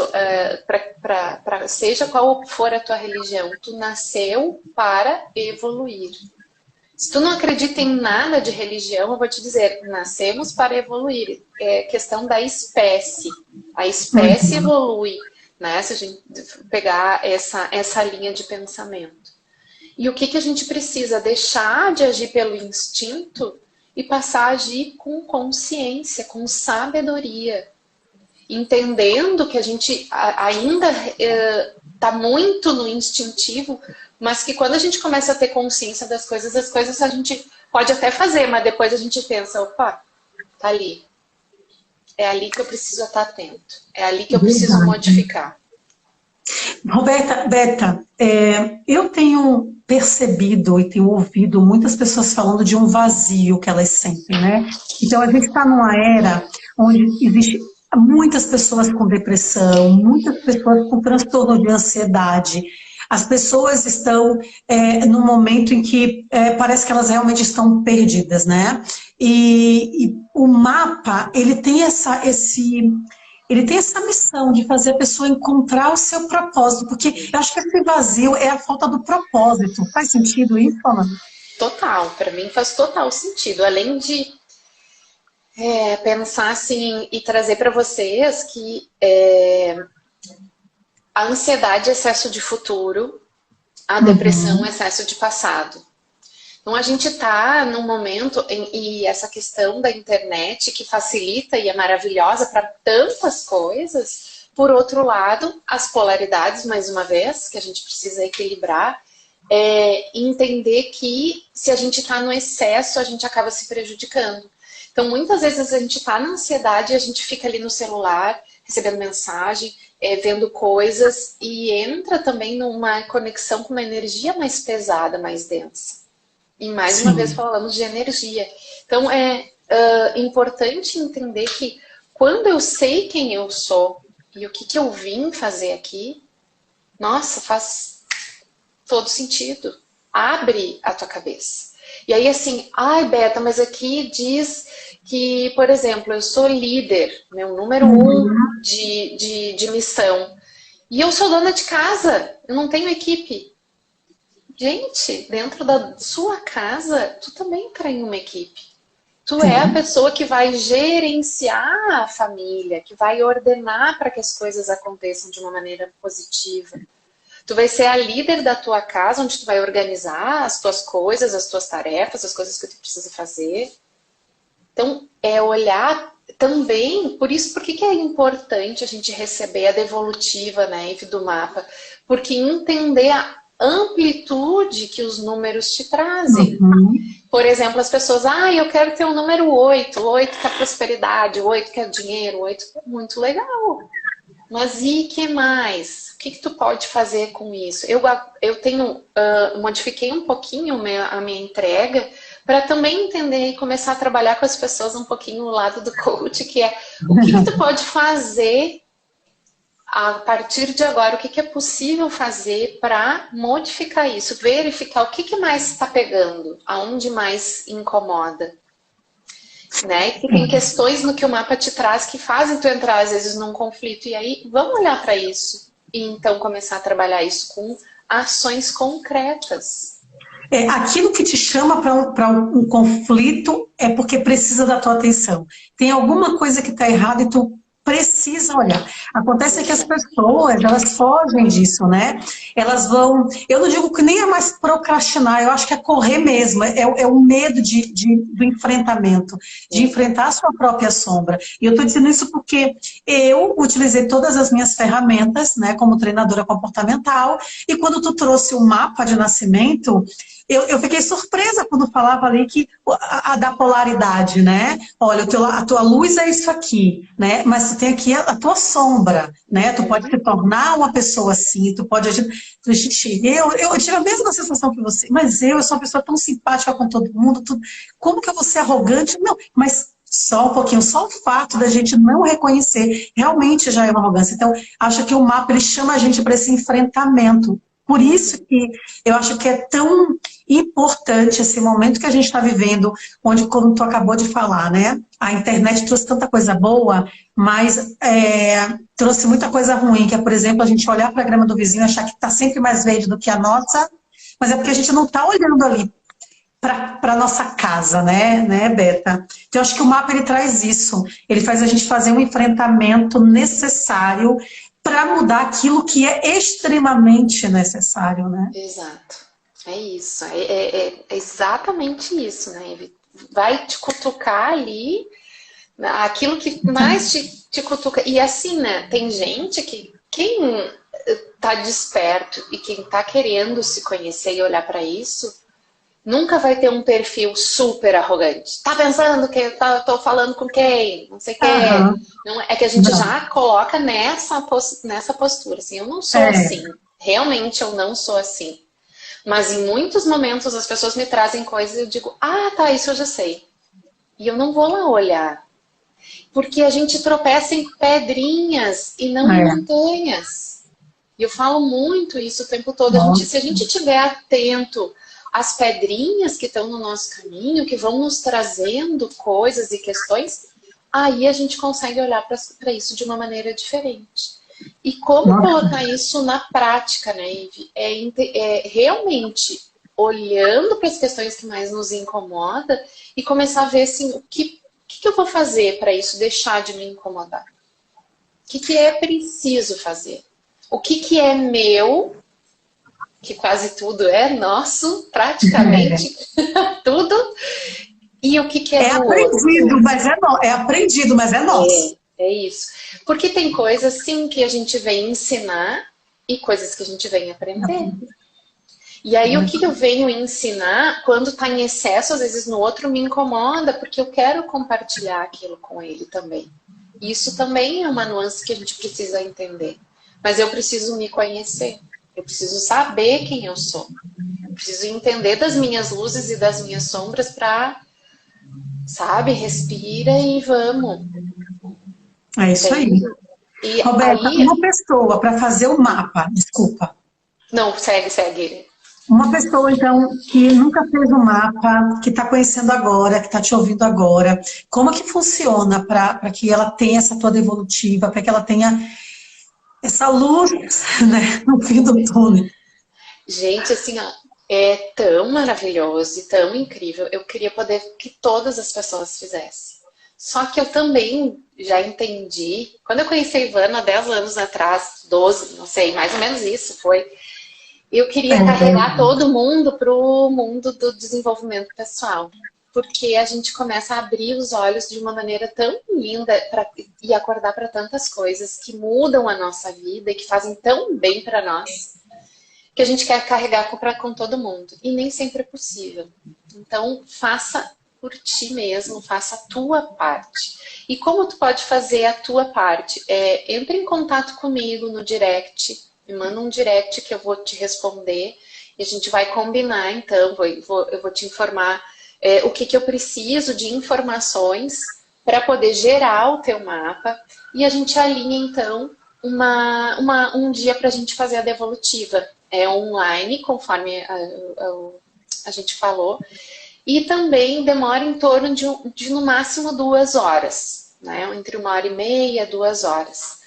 Speaker 1: seja qual for a tua religião, tu nasceu para evoluir. Se tu não acredita em nada de religião, eu vou te dizer, nascemos para evoluir. É questão da espécie. A espécie evolui, né? Se a gente pegar essa linha de pensamento. E o que a gente precisa? Deixar de agir pelo instinto e passar a agir com consciência, com sabedoria. Entendendo que a gente ainda está muito no instintivo, mas que quando a gente começa a ter consciência das coisas, as coisas a gente pode até fazer, mas depois a gente pensa, opa, tá ali. É ali que eu preciso estar atento. É ali que eu preciso modificar.
Speaker 2: Roberta, Beta, eu tenho percebido e tenho ouvido muitas pessoas falando de um vazio que elas sentem, né? Então a gente está numa era onde existe muitas pessoas com depressão, muitas pessoas com transtorno de ansiedade. As pessoas estão num momento em que parece que elas realmente estão perdidas, né? E o mapa, ele tem essa missão de fazer a pessoa encontrar o seu propósito, porque eu acho que esse vazio é a falta do propósito. Faz sentido isso, Ana?
Speaker 1: Total, para mim faz total sentido. Além de pensar assim e trazer para vocês que a ansiedade é excesso de futuro, a depressão é excesso de passado. Então a gente está num momento, e essa questão da internet que facilita e é maravilhosa para tantas coisas, por outro lado, as polaridades, mais uma vez, que a gente precisa equilibrar, entender que se a gente está no excesso, a gente acaba se prejudicando. Então muitas vezes a gente está na ansiedade e a gente fica ali no celular, recebendo mensagem, vendo coisas, e entra também numa conexão com uma energia mais pesada, mais densa. E mais uma vez falamos de energia. Então é importante entender que quando eu sei quem eu sou e o que eu vim fazer aqui, nossa, faz todo sentido. Abre a tua cabeça. E aí assim, ai Beta, mas aqui diz que, por exemplo, eu sou líder, meu número 1 de missão. E eu sou dona de casa, eu não tenho equipe. Gente, dentro da sua casa, tu também está em uma equipe. Tu é a pessoa que vai gerenciar a família, que vai ordenar para que as coisas aconteçam de uma maneira positiva. Tu vai ser a líder da tua casa, onde tu vai organizar as tuas coisas, as tuas tarefas, as coisas que tu precisa fazer. Então, olhar também, por que é importante a gente receber a devolutiva, né, do mapa? Porque entender a amplitude que os números te trazem. Por exemplo, as pessoas, eu quero ter o número 8, 8 que é prosperidade, 8 que é dinheiro, 8 é muito legal. Mas e que mais? O que tu pode fazer com isso? Eu modifiquei um pouquinho a minha entrega para também entender e começar a trabalhar com as pessoas um pouquinho o lado do coach, que é o que tu pode fazer a partir de agora, o que é possível fazer para modificar isso, verificar o que mais está pegando, aonde mais incomoda. Né? E tem questões no que o mapa te traz que fazem tu entrar, às vezes, num conflito. E aí, vamos olhar para isso e então começar a trabalhar isso com ações concretas.
Speaker 2: Aquilo que te chama para um conflito é porque precisa da tua atenção. Tem alguma coisa que está errada e tu precisa olhar. Acontece que as pessoas, elas fogem disso, né? Elas vão... Eu não digo que nem é mais procrastinar, eu acho que é correr mesmo. É o medo do enfrentamento, de enfrentar a sua própria sombra. E eu estou dizendo isso porque eu utilizei todas as minhas ferramentas, né, como treinadora comportamental, e quando tu trouxe o mapa de nascimento, eu fiquei surpresa quando falava ali que a da polaridade, né? Olha, a tua luz é isso aqui, né? Mas tu tem aqui a tua sombra, né? Tu pode se tornar uma pessoa assim, tu pode agir. Gente, eu tive a mesma sensação que você, mas eu sou uma pessoa tão simpática com todo mundo, como que eu vou ser arrogante? Não, mas só um pouquinho, só o fato da gente não reconhecer, realmente já é uma arrogância. Então, acho que o mapa, ele chama a gente para esse enfrentamento. Por isso que eu acho que é tão importante esse momento que a gente está vivendo, onde, como tu acabou de falar, né? A internet trouxe tanta coisa boa, mas trouxe muita coisa ruim, que é, por exemplo, a gente olhar para a grama do vizinho e achar que está sempre mais verde do que a nossa, mas é porque a gente não está olhando ali para a nossa casa, né, Beta? Então, eu acho que o mapa, ele traz isso. Ele faz a gente fazer um enfrentamento necessário para mudar aquilo que é extremamente necessário, né?
Speaker 1: Exato. É isso. É exatamente isso, né, Ivy? Vai te cutucar ali, aquilo que mais te cutuca. E assim, né, tem gente que, quem tá desperto e quem tá querendo se conhecer e olhar para isso, nunca vai ter um perfil super arrogante. Tá pensando que eu tô falando com quem? Não sei o quê. Não, é que a gente já coloca nessa postura. Assim, eu não sou assim. Realmente eu não sou assim. Mas em muitos momentos as pessoas me trazem coisas e eu digo, ah, tá, isso eu já sei. E eu não vou lá olhar. Porque a gente tropeça em pedrinhas e não em montanhas. E eu falo muito isso o tempo todo. Se a gente estiver atento às pedrinhas que estão no nosso caminho, que vão nos trazendo coisas e questões, aí a gente consegue olhar para isso de uma maneira diferente. E como colocar isso na prática, né, Ivy? Realmente olhando para as questões que mais nos incomodam e começar a ver assim, o que eu vou fazer para isso deixar de me incomodar? O que é preciso fazer? O que é meu, que quase tudo é nosso, praticamente tudo, e o que é do
Speaker 2: aprendido,
Speaker 1: outro.
Speaker 2: mas é aprendido, mas é nosso.
Speaker 1: É isso. Porque tem coisas, sim, que a gente vem ensinar e coisas que a gente vem aprender. E aí, o que eu venho ensinar, quando está em excesso, às vezes no outro me incomoda, porque eu quero compartilhar aquilo com ele também. Isso também é uma nuance que a gente precisa entender. Mas eu preciso me conhecer. Eu preciso saber quem eu sou. Eu preciso entender das minhas luzes e das minhas sombras para, sabe, respira e vamos.
Speaker 2: É isso aí. E Roberta, aí, uma pessoa para fazer o mapa, desculpa.
Speaker 1: Não, segue.
Speaker 2: Uma pessoa, então, que nunca fez o mapa, que está conhecendo agora, que está te ouvindo agora, como que funciona para que ela tenha essa toda evolutiva, para que ela tenha essa luz, né, no fim do túnel?
Speaker 1: Gente, assim, ó, é tão maravilhoso e tão incrível. Eu queria poder que todas as pessoas fizessem. Só que eu também já entendi, quando eu conheci a Ivana 10 anos atrás, 12, não sei, mais ou menos isso foi, eu queria carregar todo mundo para o mundo do desenvolvimento pessoal. Porque a gente começa a abrir os olhos de uma maneira tão linda e acordar para tantas coisas que mudam a nossa vida e que fazem tão bem para nós, que a gente quer carregar com todo mundo. E nem sempre é possível. Então, faça por ti mesmo, faça a tua parte. E como tu pode fazer a tua parte? Entre em contato comigo no direct, me manda um direct que eu vou te responder e a gente vai combinar, então, eu vou te informar o que eu preciso de informações para poder gerar o teu mapa e a gente alinha, então, um dia para a gente fazer a devolutiva. É online, conforme a gente falou, e também demora em torno de no máximo 2 horas, né? Entre 1h30 e 2 horas.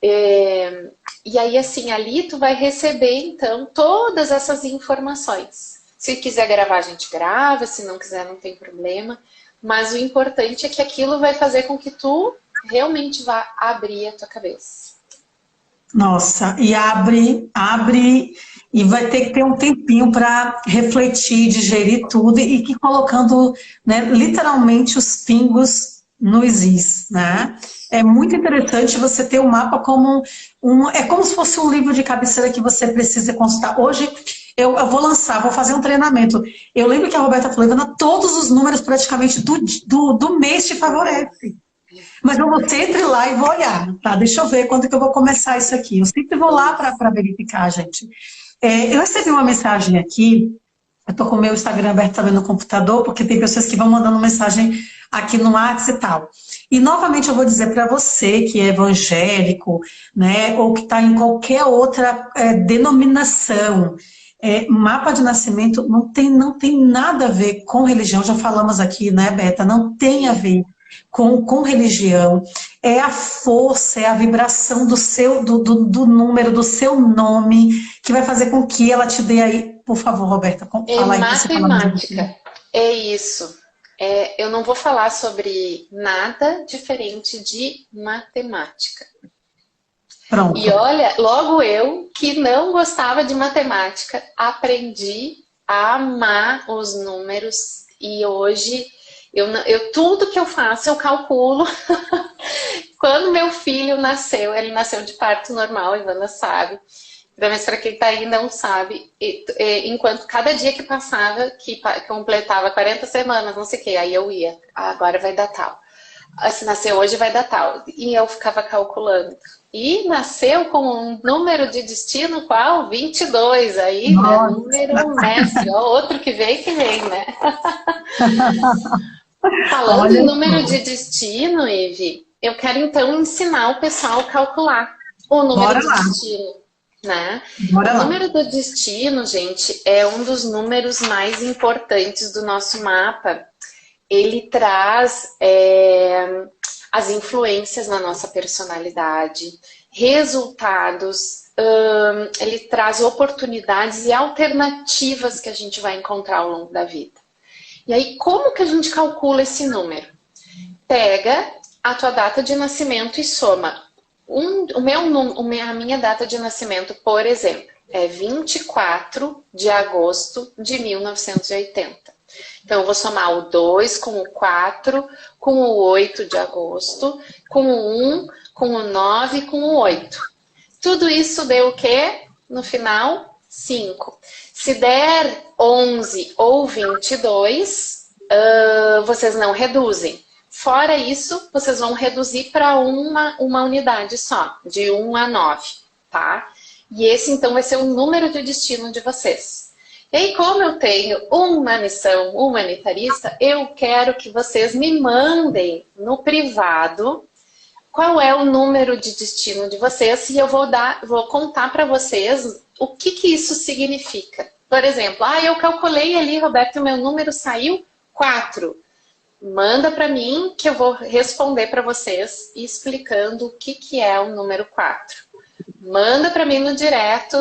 Speaker 1: E aí, assim, ali tu vai receber, então, todas essas informações. Se quiser gravar, a gente grava, se não quiser, não tem problema. Mas o importante é que aquilo vai fazer com que tu realmente vá abrir a tua cabeça.
Speaker 2: Nossa, e abre, e vai ter que ter um tempinho para refletir, digerir tudo e que colocando, né, literalmente os pingos nos is, né? É muito interessante você ter o mapa como é como se fosse um livro de cabeceira que você precisa consultar. Hoje eu vou lançar, vou fazer um treinamento. Eu lembro que a Roberta falou, Ivana, todos os números praticamente do mês te favorecem. Mas eu vou sempre lá e vou olhar, tá? Deixa eu ver quando que eu vou começar isso aqui. Eu sempre vou lá para verificar, gente. Eu recebi uma mensagem aqui, eu tô com o meu Instagram aberto também no computador, porque tem pessoas que vão mandando mensagem aqui no WhatsApp e tal. E novamente eu vou dizer para você que é evangélico, né, ou que está em qualquer outra denominação, mapa de nascimento não tem nada a ver com religião, já falamos aqui, né, Beta? Não tem a ver com religião, é a força, é a vibração do número, do seu nome, que vai fazer com que ela te dê aí, por favor, Roberta, fala aí.
Speaker 1: Matemática, é isso. Eu não vou falar sobre nada diferente de matemática.
Speaker 2: Pronto.
Speaker 1: E olha, logo eu, que não gostava de matemática, aprendi a amar os números e hoje tudo que eu faço eu calculo. Quando meu filho nasceu, ele nasceu de parto normal, a Ivana sabe. Mas para quem está aí não sabe, enquanto cada dia que passava, que completava 40 semanas, não sei o que, aí eu ia, agora vai dar tal. Se nasceu hoje vai dar tal. E eu ficava calculando. E nasceu com um número de destino qual? 22. Aí, né, número mestre. Ó, outro que vem, né? Falando em número de destino, Ive, eu quero então ensinar o pessoal a calcular o número de destino. Né? O número do destino, gente, é um dos números mais importantes do nosso mapa. Ele traz as influências na nossa personalidade, resultados, ele traz oportunidades e alternativas que a gente vai encontrar ao longo da vida. E aí, como que a gente calcula esse número? Pega a tua data de nascimento e soma. A minha data de nascimento, por exemplo, é 24 de agosto de 1980. Então, eu vou somar o 2 com o 4, com o 8 de agosto, com o 1, com o 9 e com o 8. Tudo isso deu o quê? No final, 5. Se der 11 ou 22, vocês não reduzem. Fora isso, vocês vão reduzir para uma unidade só, de 1 a 9, tá? E esse, então, vai ser o número de destino de vocês. E aí, como eu tenho uma missão humanitarista, eu quero que vocês me mandem no privado qual é o número de destino de vocês e eu vou contar para vocês o que isso significa. Por exemplo, eu calculei ali, Roberto, meu número saiu 4. Manda para mim que eu vou responder para vocês explicando o que é o número 4. Manda para mim no direct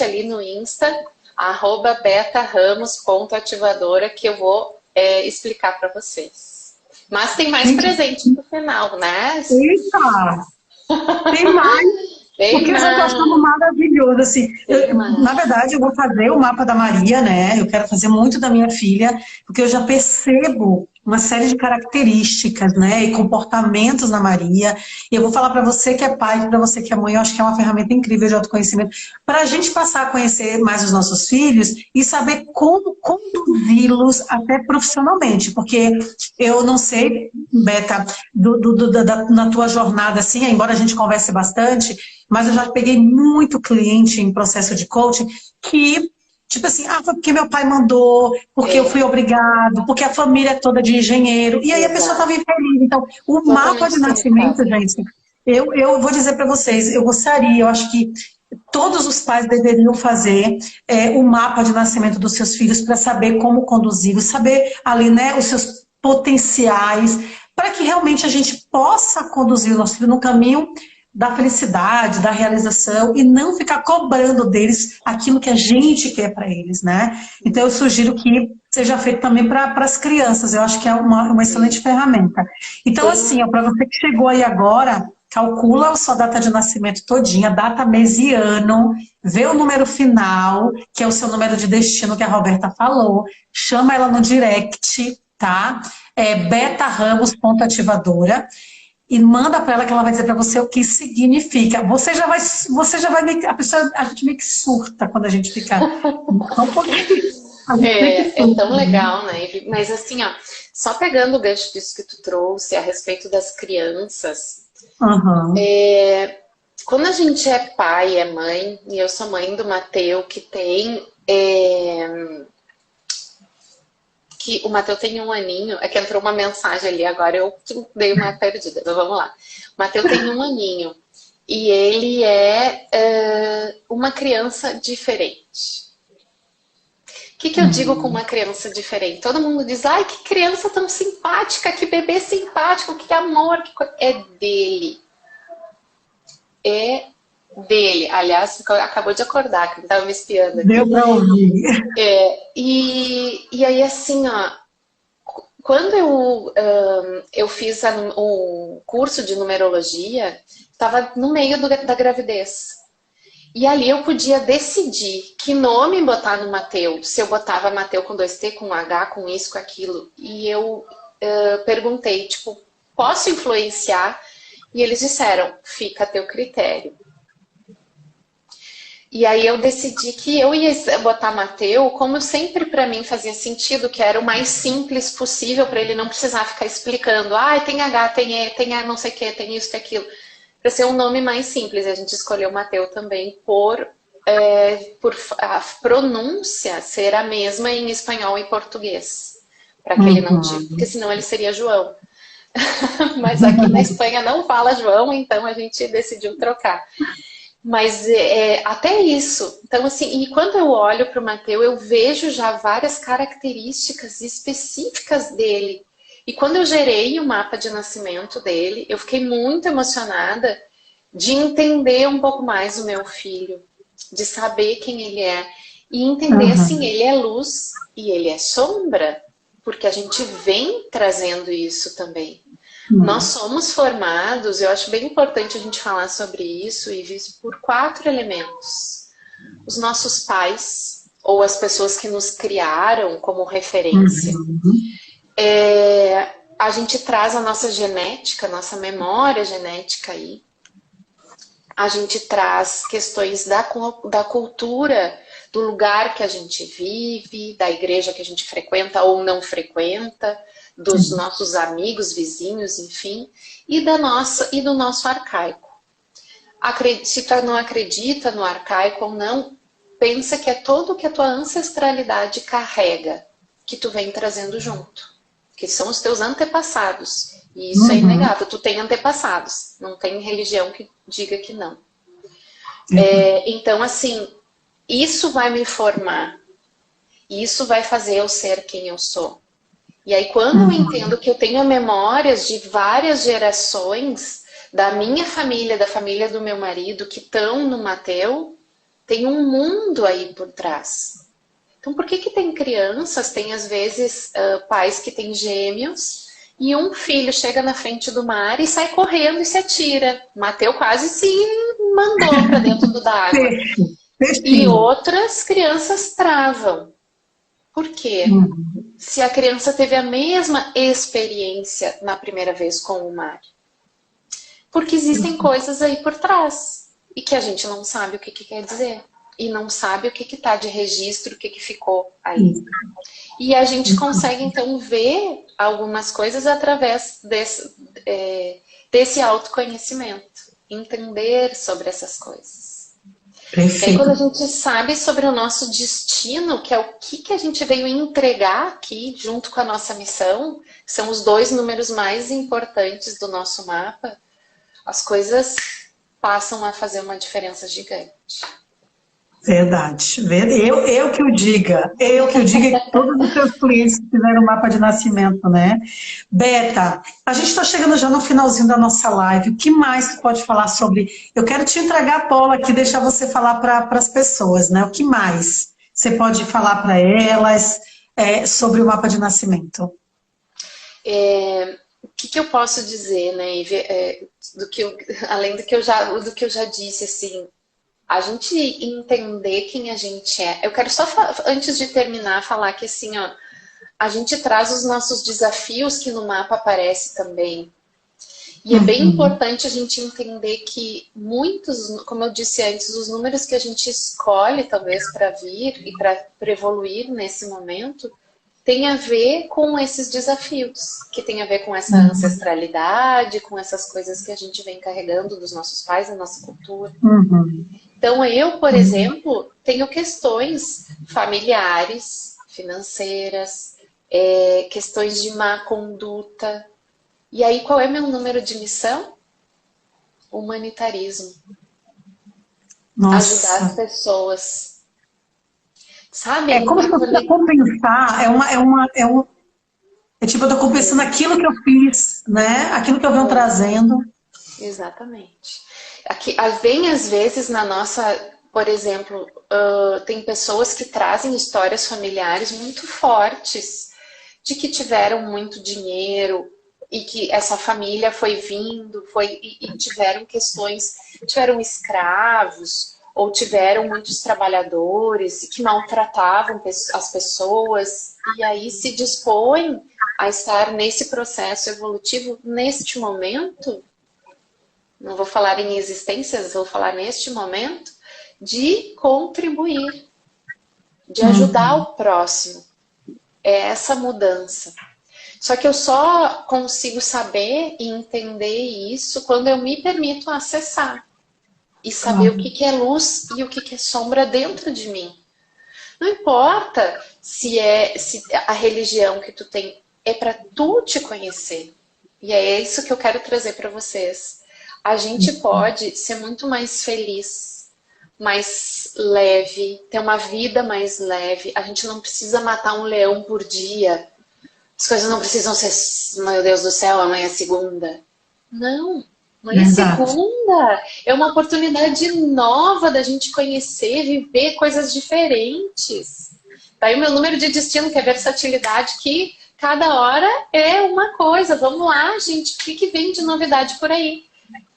Speaker 1: ali no Insta, @betaramos.ativadora, que eu vou explicar para vocês. Mas tem mais presente no final, né?
Speaker 2: Eita! Tem mais! Porque eu já estou achando maravilhoso, assim. Na verdade, eu vou fazer o mapa da Maria, né? Eu quero fazer muito da minha filha, porque eu já percebo uma série de características, né? E comportamentos na Maria. E eu vou falar para você que é pai, para você que é mãe, eu acho que é uma ferramenta incrível de autoconhecimento, para a gente passar a conhecer mais os nossos filhos e saber como conduzi-los até profissionalmente. Porque eu não sei, Beta, na tua jornada, assim, embora a gente converse bastante, mas eu já peguei muito cliente em processo de coaching que, tipo assim, foi porque meu pai mandou, porque eu fui obrigado, porque a família é toda de engenheiro, e aí a pessoa estava infeliz. Então, o mapa de nascimento, gente, eu vou dizer para vocês, eu acho que todos os pais deveriam fazer o mapa de nascimento dos seus filhos para saber como conduzi-los, saber ali, né, os seus potenciais, para que realmente a gente possa conduzir o nosso filho no caminho da felicidade, da realização, e não ficar cobrando deles aquilo que a gente quer para eles, né? Então eu sugiro que seja feito também para as crianças, eu acho que é uma excelente ferramenta. Então assim, para você que chegou aí agora, calcula a sua data de nascimento todinha, data, mês e ano, vê o número final, que é o seu número de destino que a Roberta falou, chama ela no direct, tá? É Beta Ramos, ponto ativadora, e manda para ela que ela vai dizer para você o que significa. Você já vai a gente meio que surta quando a gente fica um pouquinho.
Speaker 1: É tão legal, né? Mas assim, ó, só pegando o gancho disso que tu trouxe a respeito das crianças,
Speaker 2: Uhum.
Speaker 1: quando a gente é pai, é mãe, e eu sou mãe do Mateu, que tem que o Mateu tem 1 aninho, é que entrou uma mensagem ali, agora eu dei uma perdida, mas vamos lá. O Mateu tem 1 aninho e ele é uma criança diferente. O que eu digo com uma criança diferente? Todo mundo diz, ai, que criança tão simpática, que bebê simpático, que amor, é dele. É dele. Aliás, acabou de acordar, que estava me espiando aqui.
Speaker 2: Deu pra ouvir.
Speaker 1: E aí, assim, ó, quando eu fiz o curso de numerologia, estava no meio da gravidez. E ali eu podia decidir que nome botar no Mateu, se eu botava Mateu com 2T, com H, com isso, com aquilo. E eu perguntei, tipo, posso influenciar? E eles disseram, fica a teu critério. E aí eu decidi que eu ia botar Mateu, como sempre para mim fazia sentido, que era o mais simples possível, para ele não precisar ficar explicando, tem H, tem E, tem A, não sei o que, tem isso, tem aquilo. Para ser um nome mais simples. A gente escolheu Mateu também por a pronúncia ser a mesma em espanhol e português. Para que ele não tive, porque senão ele seria João. Mas aqui na Espanha não fala João, então a gente decidiu trocar. Mas até isso. Então, assim, e quando eu olho para o Mateu, eu vejo já várias características específicas dele. E quando eu gerei o mapa de nascimento dele, eu fiquei muito emocionada de entender um pouco mais o meu filho, de saber quem ele é. E entender, assim, ele é luz e ele é sombra, porque a gente vem trazendo isso também. Nós somos formados, eu acho bem importante a gente falar sobre isso, e visto por 4 elementos. Os nossos pais, ou as pessoas que nos criaram como referência. A gente traz a nossa genética, nossa memória genética aí. A gente traz questões da cultura, do lugar que a gente vive, da igreja que a gente frequenta ou não frequenta, dos nossos amigos, vizinhos, enfim, e do nosso arcaico. Se tu não acredita no arcaico ou não, pensa que é tudo que a tua ancestralidade carrega, que tu vem trazendo junto, que são os teus antepassados. E isso é inegável, tu tem antepassados, não tem religião que diga que não. Então, assim, isso vai me formar, isso vai fazer eu ser quem eu sou. E aí, quando eu entendo que eu tenho memórias de várias gerações da minha família, da família do meu marido, que estão no Mateu, tem um mundo aí por trás. Então, por que tem crianças, tem às vezes pais que têm gêmeos, e um filho chega na frente do mar e sai correndo e se atira? Mateu quase se mandou para dentro da água. E outras crianças travam. Por quê? Se a criança teve a mesma experiência na primeira vez com o mar. Porque existem coisas aí por trás e que a gente não sabe o que quer dizer. E não sabe o que está de registro, o que ficou aí. E a gente consegue, então, ver algumas coisas através desse autoconhecimento. Entender sobre essas coisas. E aí, quando a gente sabe sobre o nosso destino, que é o que a gente veio entregar aqui, junto com a nossa missão, são os 2 números mais importantes do nosso mapa, as coisas passam a fazer uma diferença gigante.
Speaker 2: Verdade. Eu que o diga. Eu que o diga que todos os seus clientes fizeram um mapa de nascimento, né? Beta, a gente está chegando já no finalzinho da nossa live. O que mais você pode falar sobre... Eu quero te entregar a bola aqui, deixar você falar para as pessoas, né? O que mais você pode falar para elas sobre o mapa de nascimento?
Speaker 1: O que eu posso dizer, né, Ivy? Além do que eu já disse, assim, a gente entender quem a gente é. Eu quero só, antes de terminar, falar que assim, ó, a gente traz os nossos desafios que no mapa aparece também. E é bem importante a gente entender que muitos, como eu disse antes, os números que a gente escolhe, talvez, para vir e para evoluir nesse momento, tem a ver com esses desafios, que tem a ver com essa ancestralidade, com essas coisas que a gente vem carregando dos nossos pais, da nossa cultura. Então, eu, por exemplo, tenho questões familiares, financeiras, questões de má conduta. E aí, qual é meu número de missão? Humanitarismo.
Speaker 2: Nossa.
Speaker 1: Ajudar as pessoas. Sabe?
Speaker 2: É como se você compensar, tipo, eu tô compensando aquilo que eu fiz, né? Aquilo que eu venho trazendo.
Speaker 1: Exatamente. Aqui, vem às vezes na nossa, por exemplo, tem pessoas que trazem histórias familiares muito fortes, de que tiveram muito dinheiro e que essa família foi vindo, e tiveram questões, tiveram escravos, ou tiveram muitos trabalhadores que maltratavam as pessoas, e aí se dispõem a estar nesse processo evolutivo, neste momento, não vou falar em existências, vou falar neste momento, de contribuir, de ajudar o próximo. É essa mudança. Só que eu só consigo saber e entender isso quando eu me permito acessar. E saber o que é luz e o que é sombra dentro de mim. Não importa se a religião que tu tem é para tu te conhecer. E é isso que eu quero trazer para vocês. A gente pode ser muito mais feliz, mais leve, ter uma vida mais leve. A gente não precisa matar um leão por dia. As coisas não precisam ser, meu Deus do céu, amanhã é segunda. Não. Amanhã é segunda. É uma oportunidade nova da gente conhecer, viver coisas diferentes. Daí o meu número de destino, que é versatilidade, que cada hora é uma coisa. Vamos lá, gente, o que vem de novidade por aí?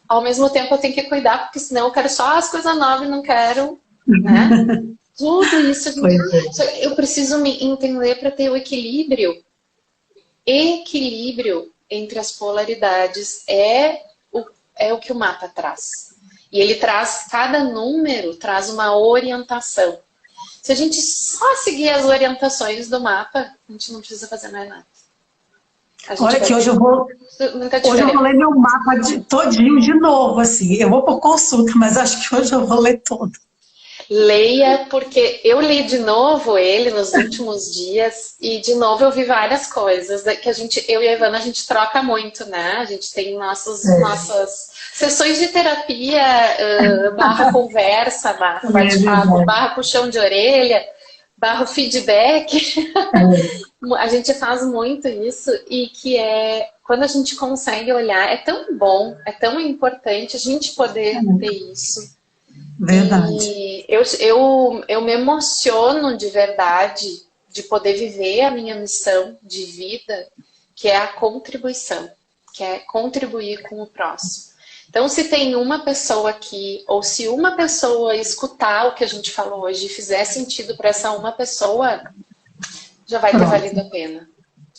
Speaker 1: Ao mesmo tempo eu tenho que cuidar, porque senão eu quero só as coisas novas e não quero, né? Tudo isso. Eu preciso me entender para ter o equilíbrio. Equilíbrio entre as polaridades é o que o mapa traz. E ele traz, cada número traz uma orientação. Se a gente só seguir as orientações do mapa, a gente não precisa fazer mais nada.
Speaker 2: Olha que hoje eu vou ler meu mapa todinho de novo, assim. Eu vou por consulta, mas acho que hoje eu vou ler todo.
Speaker 1: Leia, porque eu li de novo ele nos últimos dias e de novo eu vi várias coisas que eu e a Ivana, a gente troca muito, né? A gente tem nossas sessões de terapia, barra conversa, barra bate-papo, barra puxão de orelha, barra feedback. A gente faz muito isso e que quando a gente consegue olhar, é tão bom, é tão importante a gente poder ter isso.
Speaker 2: Verdade.
Speaker 1: E eu me emociono de verdade de poder viver a minha missão de vida, que é a contribuição, que é contribuir com o próximo. Então, se tem uma pessoa aqui, ou se uma pessoa escutar o que a gente falou hoje e fizer sentido para essa uma pessoa, já vai ter valido a pena.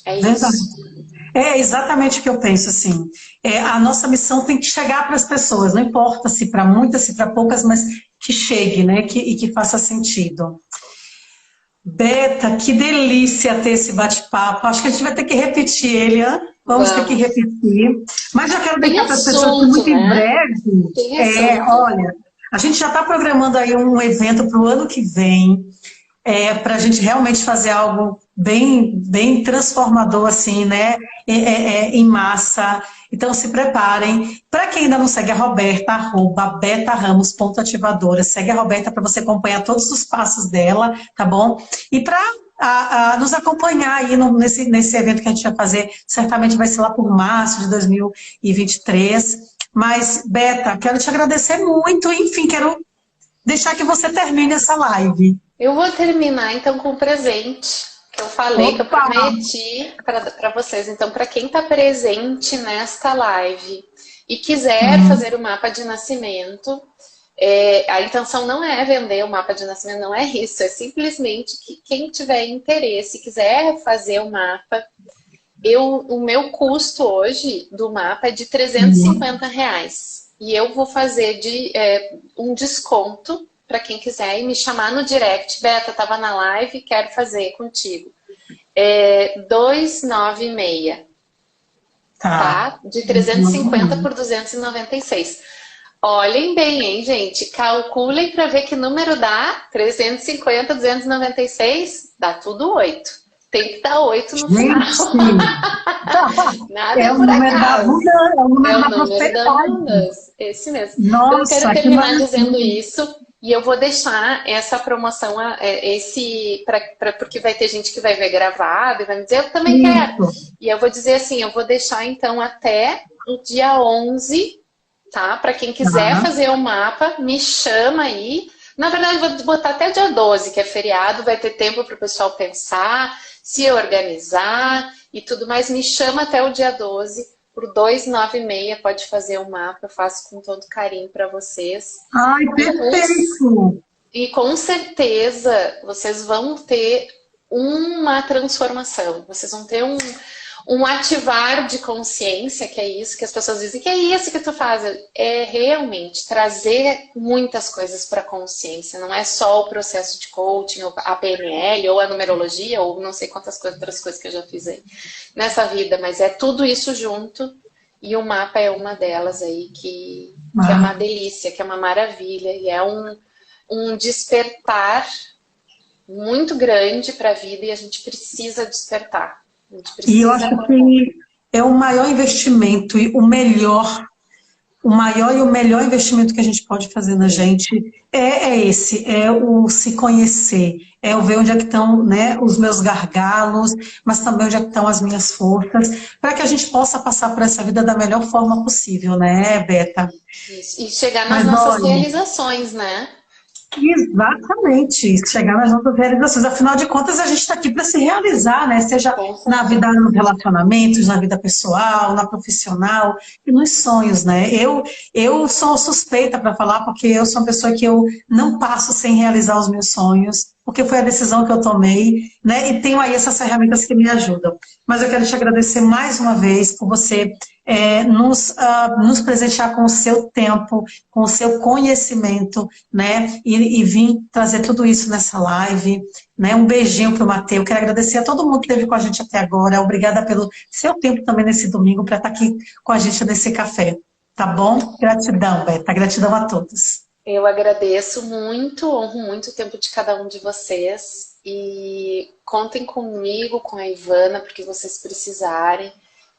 Speaker 1: É
Speaker 2: Verdade.
Speaker 1: isso.
Speaker 2: É exatamente o que eu penso, assim. A nossa missão tem que chegar para as pessoas, não importa se para muitas, se para poucas, mas que chegue, né? E que faça sentido. Beta, que delícia ter esse bate-papo. Acho que a gente vai ter que repetir ele, hein? Vamos ter que repetir. Mas já quero deixar para as pessoas que muito em breve. Olha, a gente já está programando aí um evento para o ano que vem. para a gente realmente fazer algo bem transformador, assim, né? Em massa. Então, se preparem. Para quem ainda não segue a Roberta, @betaramos.ativadora. Segue a Roberta para você acompanhar todos os passos dela, tá bom? E para nos acompanhar aí nesse evento que a gente vai fazer, certamente vai ser lá por março de 2023. Mas, Beta, quero te agradecer muito. Enfim, quero deixar que você termine essa live.
Speaker 1: Eu vou terminar, então, com um presente que eu falei, que eu prometi para vocês. Então, para quem está presente nesta live e quiser fazer o mapa de nascimento, a intenção não é vender o mapa de nascimento, não é isso. É simplesmente que quem tiver interesse, quiser fazer o mapa, o meu custo hoje do mapa é de R$350. E eu vou fazer um desconto para quem quiser e me chamar no direct. Beta, estava na live, quero fazer contigo. 296. Tá? De 350 por 296. Olhem bem, hein, gente? Calculem para ver que número dá. 350, 296, dá tudo 8. Tem que dar 8 no final. Nada é por acaso. É o número da abundância. Esse mesmo.
Speaker 2: Nossa,
Speaker 1: eu quero terminar dizendo isso. E eu vou deixar essa promoção, porque vai ter gente que vai ver gravado e vai me dizer, eu também quero. E eu vou dizer assim, eu vou deixar então até o dia 11, tá? Para quem quiser fazer o mapa, me chama aí. Na verdade, eu vou botar até o dia 12, que é feriado, vai ter tempo para o pessoal pensar, se organizar e tudo mais. Me chama até o dia 12. Por 296 pode fazer o mapa, eu faço com todo carinho para vocês.
Speaker 2: Ai, perfeito!
Speaker 1: E com certeza vocês vão ter uma transformação, vocês vão ter um ativar de consciência, que é isso que as pessoas dizem, que é isso que tu faz. É realmente trazer muitas coisas para a consciência, não é só o processo de coaching, ou a PNL, ou a numerologia, ou não sei quantas outras coisas que eu já fiz aí nessa vida, mas é tudo isso junto, e o mapa é uma delas aí, que é uma delícia, que é uma maravilha, e é um despertar muito grande para a vida, e a gente precisa despertar.
Speaker 2: E eu acho que é o maior investimento e o melhor investimento que a gente pode fazer na gente esse, é o se conhecer, é o ver onde é que estão, né, os meus gargalos, mas também onde é que estão as minhas forças, para que a gente possa passar por essa vida da melhor forma possível, né, Beta?
Speaker 1: Isso. E chegar nas nossas realizações, né?
Speaker 2: Exatamente, chegar nas nossas realizações. Afinal de contas, a gente está aqui para se realizar, né? Seja na vida, nos relacionamentos, na vida pessoal, na profissional e nos sonhos, né? Eu sou suspeita para falar porque eu sou uma pessoa que eu não passo sem realizar os meus sonhos, porque foi a decisão que eu tomei, né? E tenho aí essas ferramentas que me ajudam. Mas eu quero te agradecer mais uma vez por você nos presentear com o seu tempo, com o seu conhecimento, né? E vir trazer tudo isso nessa live, né? Um beijinho para o Matheus. Quero agradecer a todo mundo que esteve com a gente até agora. Obrigada pelo seu tempo também nesse domingo para estar aqui com a gente nesse café. Tá bom? Gratidão, Beta. Gratidão a todos.
Speaker 1: Eu agradeço muito, honro muito o tempo de cada um de vocês. E contem comigo, com a Ivana, porque vocês precisarem.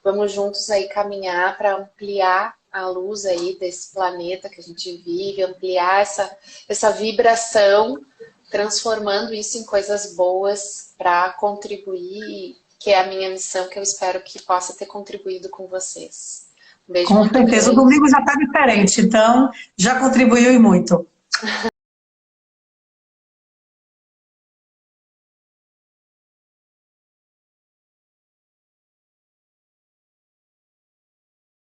Speaker 1: Vamos juntos aí caminhar para ampliar a luz aí desse planeta que a gente vive, ampliar essa vibração, transformando isso em coisas boas para contribuir, que é a minha missão, que eu espero que possa ter contribuído com vocês. Um beijo.
Speaker 2: Com certeza, o domingo já está diferente, então já contribuiu e muito.